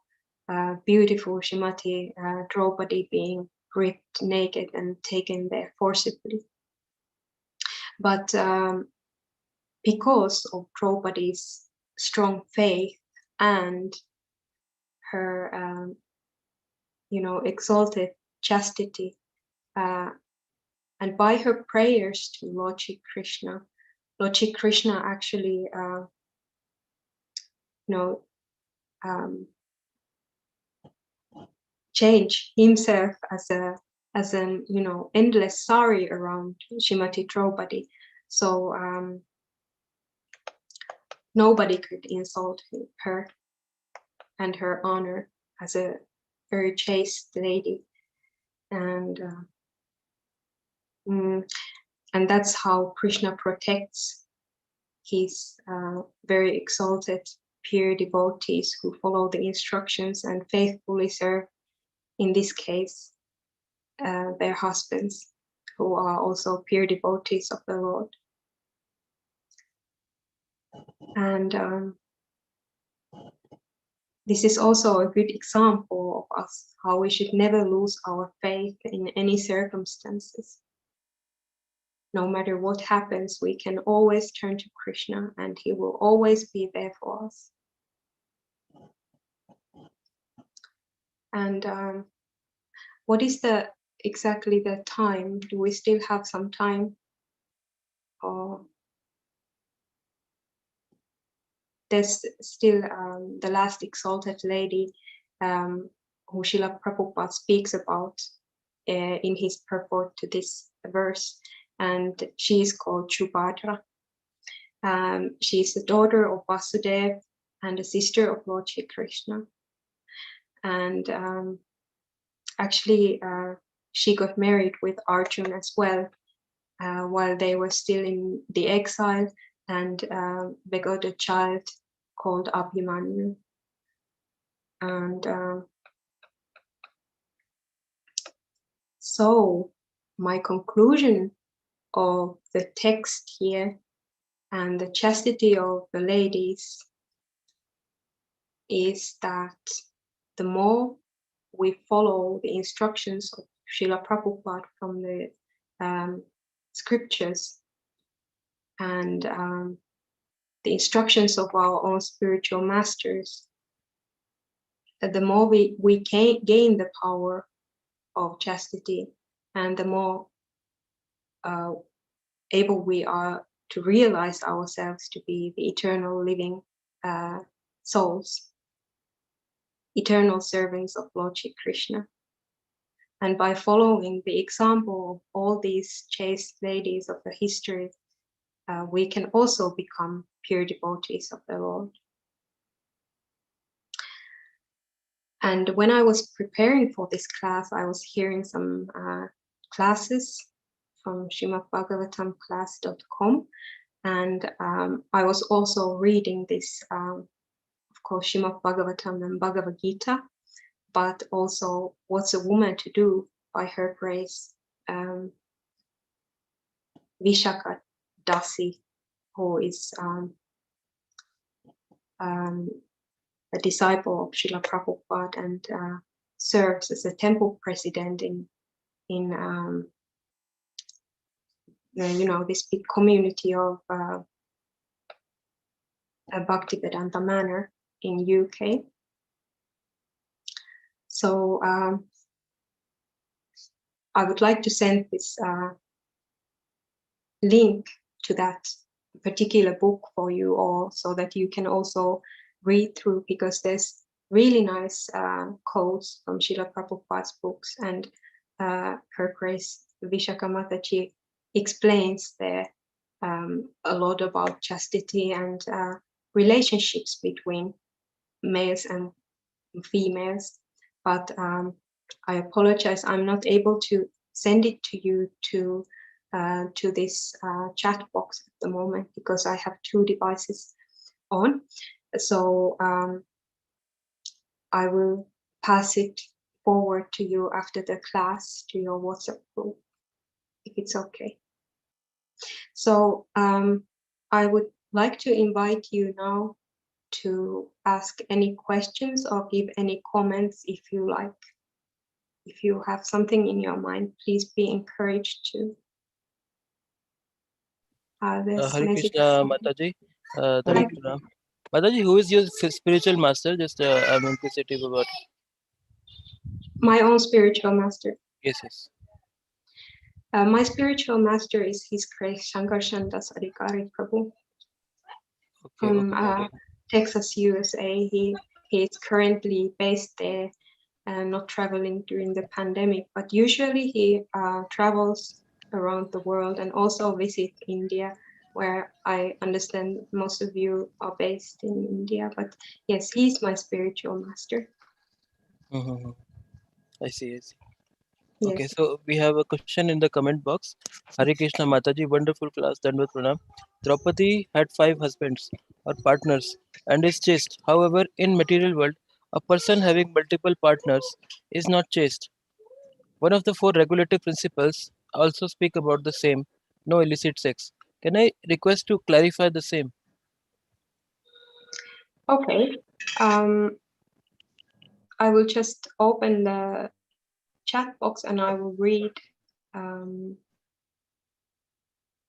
S1: beautiful Srimati Draupadi being ripped naked and taken there forcibly. But because of Draupadi's strong faith and her, exalted chastity, and by her prayers to Lord Shri Krishna actually, change himself as an endless sari around Srimati Draupadi. So nobody could insult her and her honor as a very chaste lady. And that's how Krishna protects his very exalted pure devotees who follow the instructions and faithfully serve, in this case, their husbands, who are also pure devotees of the Lord. And this is also a good example of us, how we should never lose our faith in any circumstances. No matter what happens, we can always turn to Krishna and he will always be there for us. And what is exactly the time? Do we still have some time? Or there's still the last exalted lady who Srila Prabhupada speaks about in his purport to this verse, and she is called Chubhadra. She is the daughter of Vasudeva and a sister of Lord Shri Krishna. And actually, she got married with Arjun as well while they were still in the exile, and they got a child called Abhimanyu. And so my conclusion of the text here and the chastity of the ladies is that the more we follow the instructions of Srila Prabhupada from the scriptures and the instructions of our own spiritual masters, that the more we can gain the power of chastity, and the more able we are to realize ourselves to be the eternal living souls, eternal servants of Lord Shri Krishna. And by following the example of all these chaste ladies of the history, we can also become pure devotees of the Lord. And when I was preparing for this class, I was hearing some classes from srimadbhagavatamclass.com, and I was also reading this, of course, Srimad Bhagavatam and Bhagavad Gita, but also What's a Woman to Do by Her Grace Vishaka Dasi, who is a disciple of Srila Prabhupada and serves as a temple president in this big community of Bhaktivedanta Manor in UK. So I would like to send this link to that particular book for you all, so that you can also read through, because there's really nice quotes from Srila Prabhupada's books, and Her Grace Vishaka Mataji explains there a lot about chastity and relationships between males and females. But I apologize, I'm not able to send it to you to this chat box at the moment, because I have two devices on. So I will pass it forward to you after the class to your WhatsApp group, if it's okay. So I would like to invite you now to ask any questions or give any comments if you like. If you have something in your mind, please be encouraged to.
S2: Hare Krishna, Mataji. Thank you, Ram. Mataji, who is your spiritual master? Just I'm inquisitive about it.
S1: My own spiritual master.
S2: Yes, yes.
S1: My spiritual master is His Grace Shankarshan Das Adhikari Prabhu from Texas, USA. He is currently based there and not traveling during the pandemic, but usually he travels around the world and also visit India, where I understand most of you are based in India. But yes, he's my spiritual master.
S2: Mm-hmm. I see.
S1: Yes.
S2: Okay, so we have a question in the comment box. Hare Krishna Mataji, wonderful class, Dandvat Pranam. Draupadi had 5 husbands or partners and is chaste. However, in material world, a person having multiple partners is not chaste. One of the 4 regulative principles also speak about the same, no illicit sex. Can I request to clarify the same?
S1: Okay. I will just open the chat box and I will read.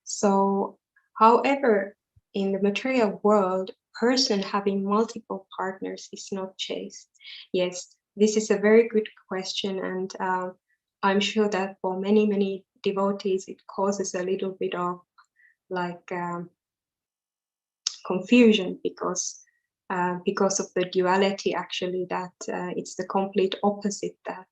S1: So, however, in the material world, person having multiple partners is not chaste. Yes, this is a very good question, and I'm sure that for many devotees, it causes a little bit of like confusion because of the duality. Actually, that it's the complete opposite that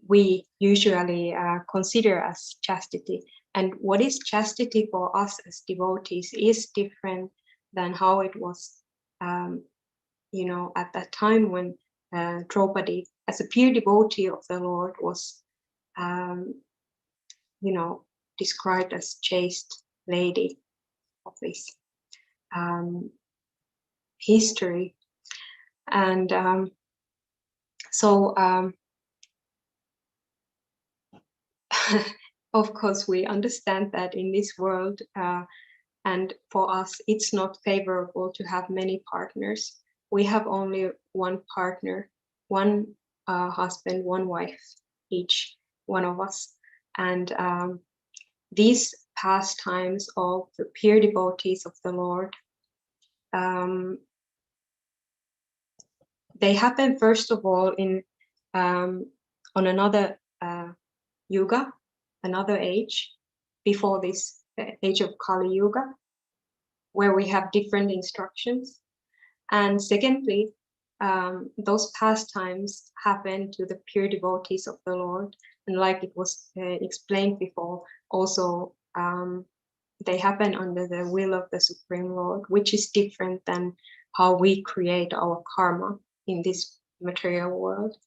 S1: we usually consider as chastity. And what is chastity for us as devotees is different than how it was, at that time when Draupadi, as a pure devotee of the Lord, was, described as chaste lady of this history. And so of course, we understand that in this world, and for us, it's not favorable to have many partners. We have only one partner, one husband, one wife, each one of us. And these pastimes of the pure devotees of the Lord, they happen first of all on another yuga, another age, before this age of Kali Yuga, where we have different instructions. And secondly, those pastimes happen to the pure devotees of the Lord. And like it was explained before, also they happen under the will of the Supreme Lord, which is different than how we create our karma in this material world,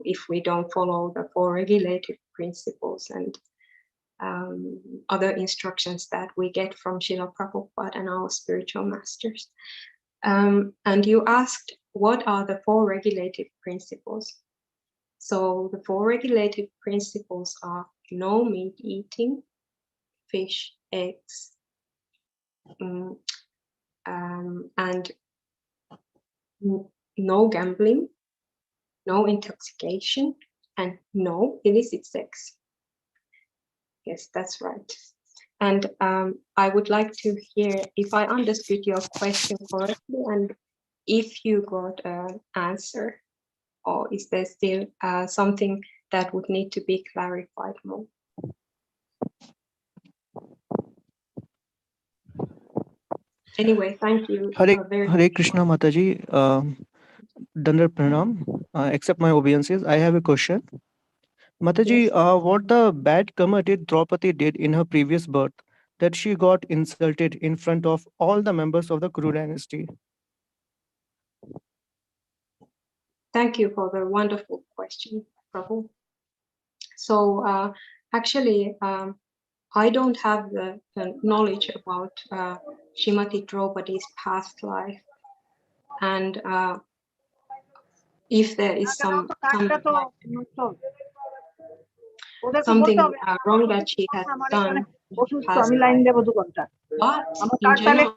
S1: if we don't follow the four regulative principles and other instructions that we get from Srila Prabhupada and our spiritual masters. And you asked, what are the four regulative principles? So the four regulative principles are no meat eating, fish, eggs, and no gambling, no intoxication, and no illicit sex. Yes, that's right. And I would like to hear if I understood your question correctly and if you got an answer, or is there still something that would need to be clarified more? Anyway, thank you.
S3: Hare Krishna Mataji, Dandar Pranam. Accept my obeisances. I have a question. Mataji,
S1: Yes.
S3: what the bad committed Draupadi did in her previous birth that she got insulted in front of all the members of the Kuru dynasty?
S1: Thank you for the wonderful question, Prabhu. So actually, I don't have the knowledge about Srimati Draupadi's past life, and if there is something wrong that she has done in the past life. But in general,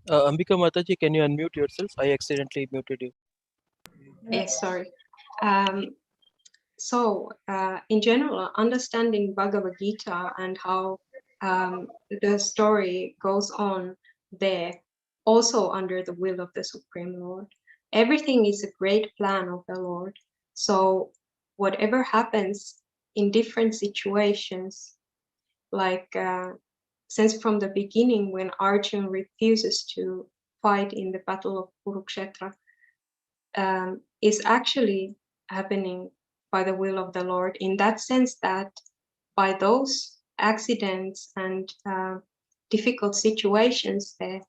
S2: Ambika Mataji, can you unmute yourself? I accidentally muted you.
S1: yes, sorry. So in general, understanding Bhagavad Gita and how the story goes on there, also under the will of the Supreme Lord. Everything is a great plan of the Lord. So whatever happens in different situations, like since from the beginning when Arjuna refuses to fight in the Battle of Kurukshetra, is actually happening by the will of the Lord, in that sense that by those accidents and difficult situations there,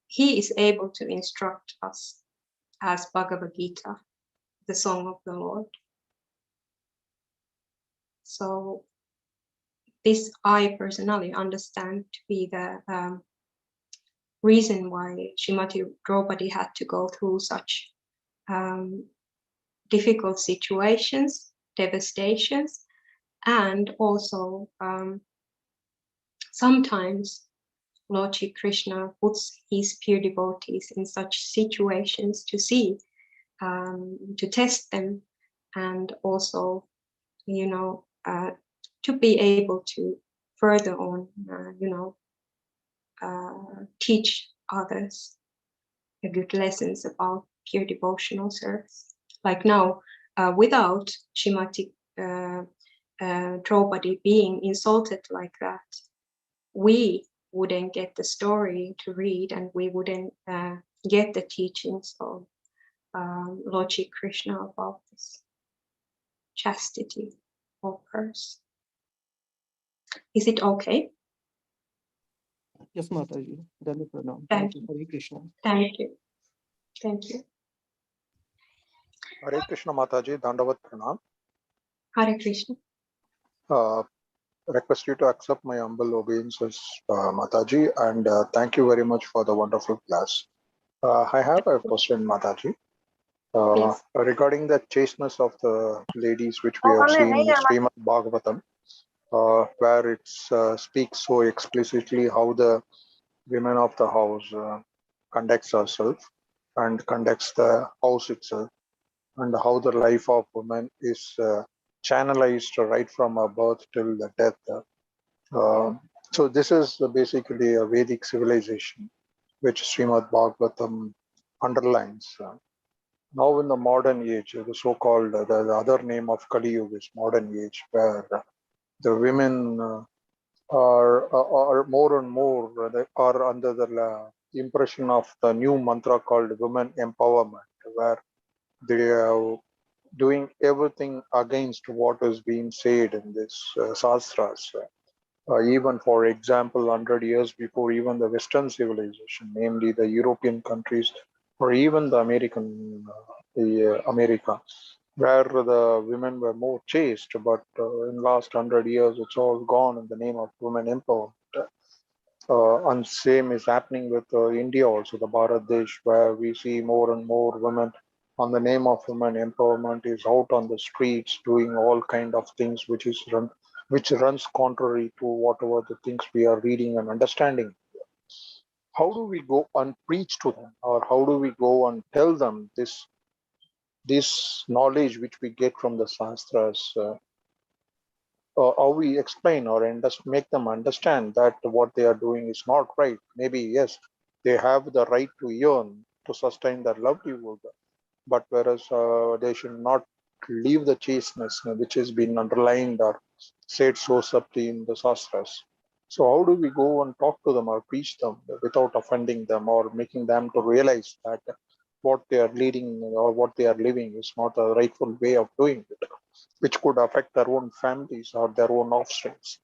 S1: he is able to instruct us as Bhagavad Gita, the song of the Lord. So this I personally understand to be the reason why Srimati Draupadi had to go through such difficult situations, devastations, and also sometimes Lord Shri Krishna puts his pure devotees in such situations to see, to test them, and also, to be able to further on, teach others good lessons about pure devotional service. Like now, without Shrimati Draupadi being insulted like that, we wouldn't get the story to read, and we wouldn't get the teachings of Lord Shri Krishna about this chastity of hers. Is it okay?
S3: Yes, Mataji. Dandavat Pranam.
S1: Thank
S3: Thank you.
S1: you.
S3: Hare Krishna.
S1: Thank you. Thank you.
S4: Hare Krishna Mataji, Dandavat Pranam.
S1: Hare Krishna.
S4: Request you to accept my humble obeisances, Mataji, and thank you very much for the wonderful class. I have a question, Mataji,
S1: Yes.
S4: regarding the chasteness of the ladies, which we have seen in Srimad Bhagavatam, where it speaks so explicitly how the women of the house conducts herself and conducts the house itself, and how the life of woman is channelized right from her birth till the death. So this is basically a Vedic civilization, which Srimad Bhagavatam underlines. Now in the modern age, the so-called, the other name of Kali Yuga is modern age, where the women are more and more are under the impression of the new mantra called women empowerment, where they are doing everything against what is being said in this Shastras. Even, for example, 100 years before even the Western civilization, namely the European countries or even the America, where the women were more chaste, but in last 100 years, it's all gone in the name of women empowerment. And same is happening with India also, the Bharat Desh, where we see more and more women on the name of women empowerment is out on the streets doing all kind of things which runs contrary to whatever the things we are reading and understanding. How do we go and preach to them, or how do we go and tell them this knowledge which we get from the Shastras? How we explain or make them understand that what they are doing is not right. Maybe, yes, they have the right to earn to sustain their livelihood, but whereas they should not leave the chasteness which has been underlined or said so subtly in the Shastras. So how do we go and talk to them or preach them without offending them or making them to realize that what they are leading or what they are living is not a rightful way of doing it, which could affect their own families or their own offsprings?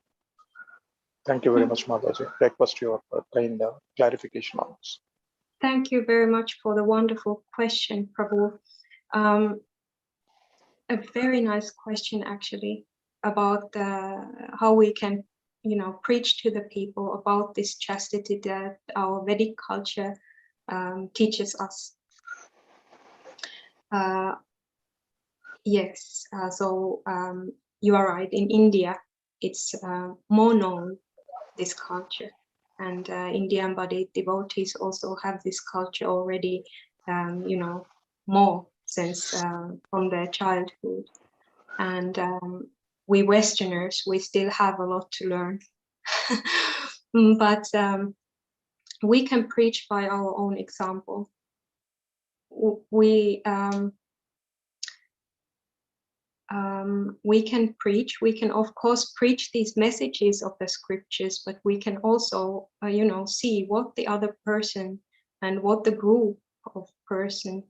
S4: Thank you very much, Mataji. Request your kind clarification on this.
S1: Thank you very much for the wonderful question, Prabhu. A very nice question, actually, about how we can, preach to the people about this chastity that our Vedic culture teaches us. Yes, so you are right. In India, it's more known, this culture, and Indian body devotees also have this culture already, more since from their childhood. And we Westerners, we still have a lot to learn. But we can preach by our own example. We can preach. We can, of course, preach these messages of the scriptures, but we can also, see what the other person and what the group of persons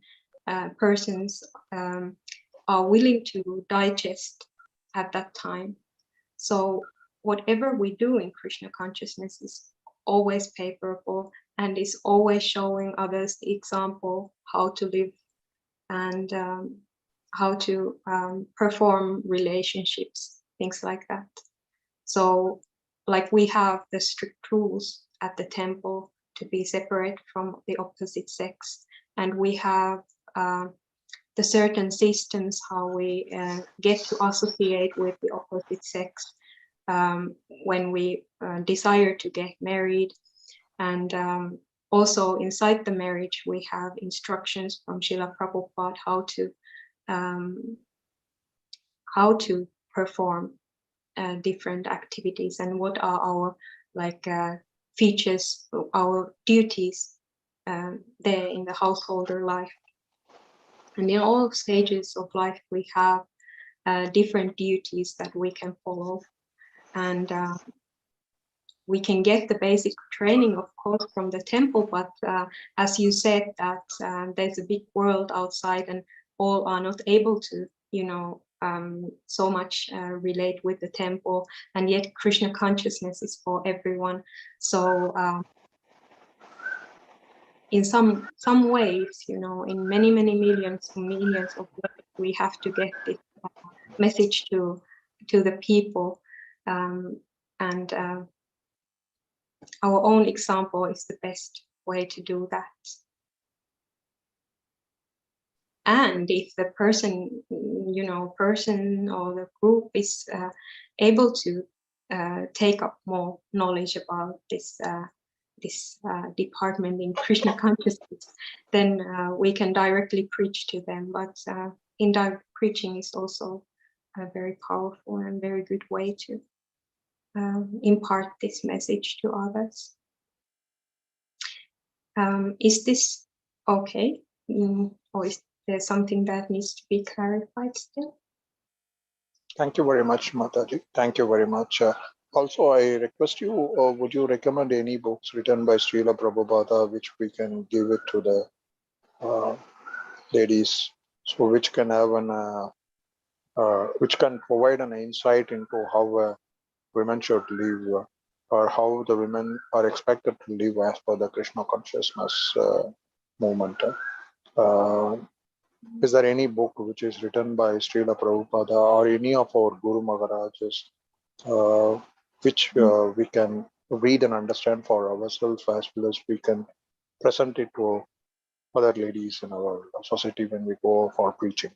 S1: are willing to digest at that time. So whatever we do in Krishna consciousness is always favorable and is always showing others the example how to live and how to perform relationships, things like that. So like we have the strict rules at the temple to be separate from the opposite sex, and we have the certain systems how we get to associate with the opposite sex. when we desire to get married. And also inside the marriage, we have instructions from Srila Prabhupada how to perform different activities and what are our features, our duties there in the householder life. And in all stages of life, we have different duties that we can follow. And we can get the basic training, of course, from the temple, but as you said, that there's a big world outside and all are not able to, so much relate with the temple, and yet Krishna consciousness is for everyone. So in some ways, in many millions of ways, we have to get this message to the people, and our own example is the best way to do that. And if the person or the group is able to take up more knowledge about this department in Krishna consciousness, then we can directly preach to them. But indirect preaching is also a very powerful and very good way to impart this message to others. Is this okay? Or is there something that needs to be clarified still?
S4: Thank you very much, Mataji. Thank you very much. Also, I request you, would you recommend any books written by Srila Prabhupada which we can give it to the ladies, so which can have which can provide an insight into how women should live, or how the women are expected to live as per the Krishna consciousness movement. Is there any book which is written by Srila Prabhupada or any of our Guru Maharajas which we can read and understand for ourselves, as well as we can present it to other ladies in our society when we go for preaching?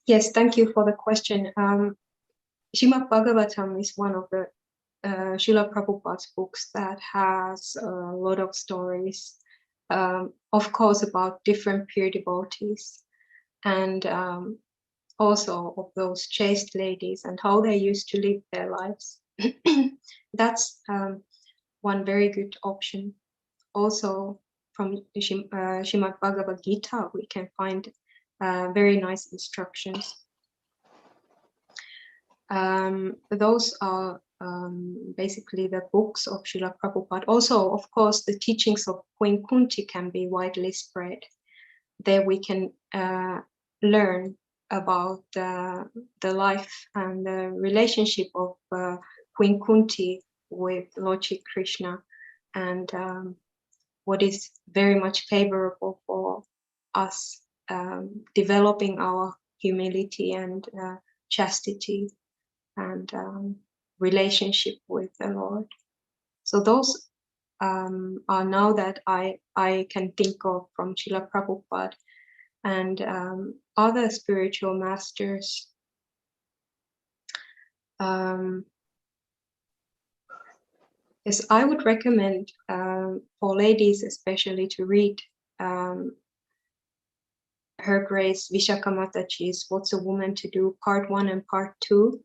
S1: Yes, thank you for the question. Srimad Bhagavatam is one of the Srila Prabhupada's books that has a lot of stories, of course, about different pure devotees, and also of those chaste ladies and how they used to live their lives. That's one very good option. Also, from Srimad Bhagavad Gita, we can find very nice instructions. Those are basically the books of Srila Prabhupada. Also, of course, the teachings of Queen Kunti can be widely spread. There we can learn about the life and the relationship of Queen Kunti with Lord Shri Krishna, and what is very much favorable for us developing our humility and chastity and relationship with the Lord. So those are now that I can think of from Srila Prabhupada, and other spiritual masters. Yes, I would recommend for ladies especially to read Her Grace Vishaka Mataji's What's a Woman to Do, Part 1 and Part 2.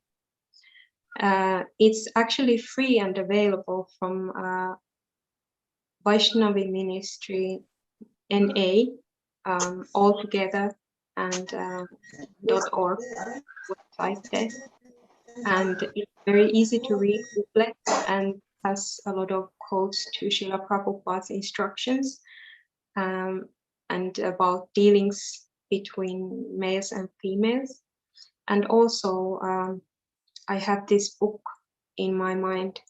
S1: It's actually free and available from Vaishnavi Ministry NA altogether, and .org website there. And it's very easy to read, reflect, and has a lot of quotes to Srila Prabhupada's instructions, and about dealings between males and females. And also, I have this book in my mind.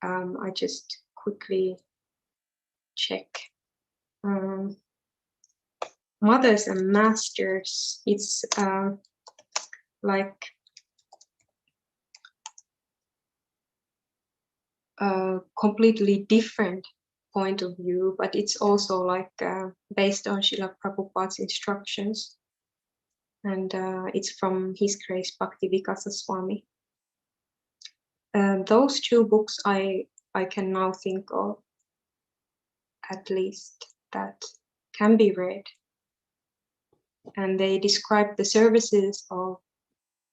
S1: I just quickly check. Mothers and Masters. It's like a completely different point of view, but it's also like based on Srila Prabhupada's instructions. And it's from His Grace Bhakti Vikasa Swami. those two books I can now think of, at least, that can be read. And they describe the services of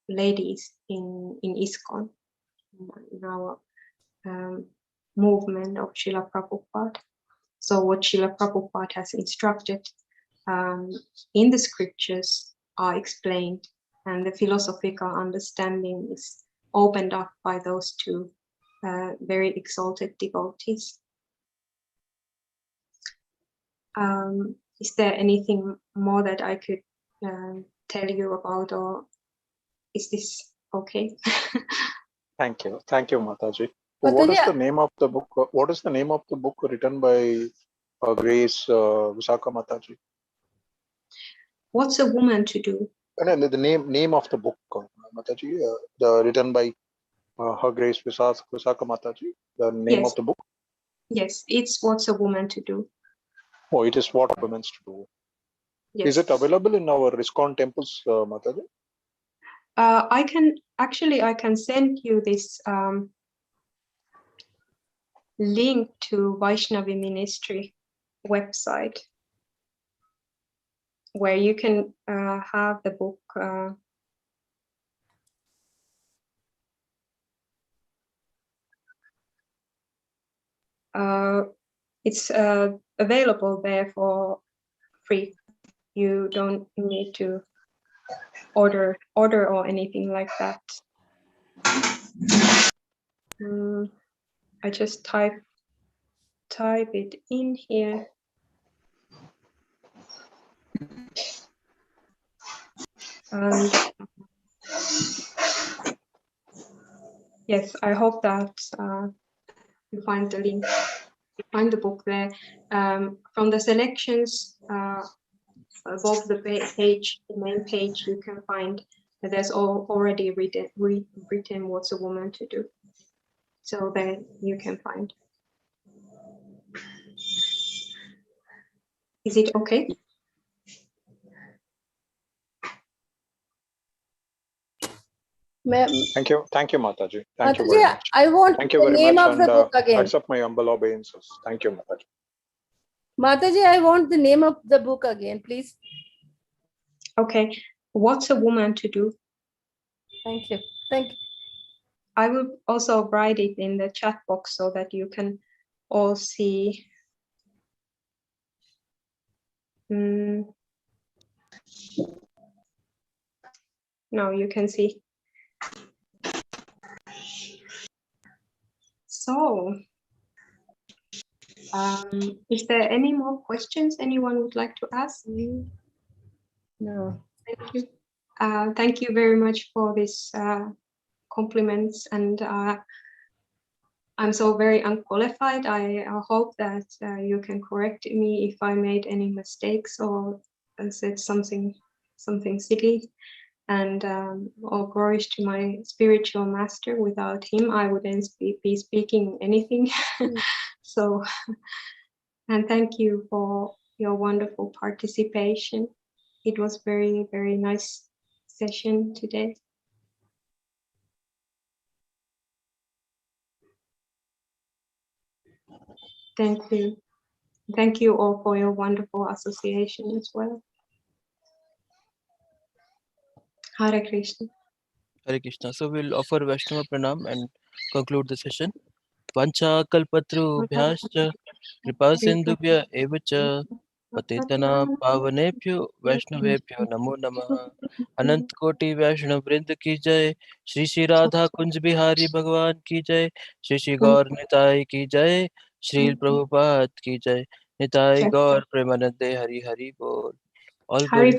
S1: ladies in ISKCON, in our movement of Srila Prabhupada. So what Srila Prabhupada has instructed in the scriptures are explained, and the philosophical understanding is opened up by those two very exalted devotees. Is there anything more that I could tell you about, or is this okay?
S4: Thank you, Mataji. What is the name of the book? What is the name of the book written by Grace Visakha Mataji?
S1: What's a woman to do?
S4: And the name of the book, Mataji, written by Her Grace Visakha Mataji. The name
S1: Yes.
S4: of the book.
S1: Yes, it's What's a Woman to Do.
S4: Oh, it is What Women's to Do.
S1: Yes.
S4: Is it available in our ISKCON temples, Mataji?
S1: I can send you this link to Vaishnavi Ministry website, where you can have the book. It's available there for free. You don't need to order or anything like that. I just type it in here. And yes, I hope that you find the link, you find the book there. From the selections above the page, the main page, you can find that there's already written What's a Woman to Do. So there you can find. Is it okay?
S4: Thank you, Mataji. Thank you very much.
S5: I want
S4: Thank you
S5: the
S4: very
S5: name
S4: much,
S5: of the book again.
S4: Accept my humble obeisances. Thank you, Mataji.
S5: Mataji, I want the name of the book again, please.
S1: Okay. What's a Woman to Do?
S5: Thank you. Thank you.
S1: I will also write it in the chat box so that you can all see. Now you can see. So, is there any more questions anyone would like to ask?
S5: No.
S1: Thank you. Thank you very much for this compliments, and I'm so very unqualified. I hope that you can correct me if I made any mistakes or said something silly. And all glories to my spiritual master. Without him, I wouldn't be speaking anything. So, and thank you for your wonderful participation. It was very, very nice session today. Thank you. Thank you all for your wonderful association as well. Hare Krishna.
S2: Hare Krishna. So we'll offer Vaishnava Pranam and conclude the session. Vancha kalpatrubhyascha kripa sindhubhya evacha patitana pavanebhyo Vaishnavebhyo namo namah. अनंत कोटि वैष्णव वृंद की जय। श्री श्री राधा कुंज बिहारी भगवान की जय। श्री श्री गौर निताई की जय। श्रील प्रभुपाद की जय। निताई गौर प्रेमानंदे हरि हरि बोल। All glory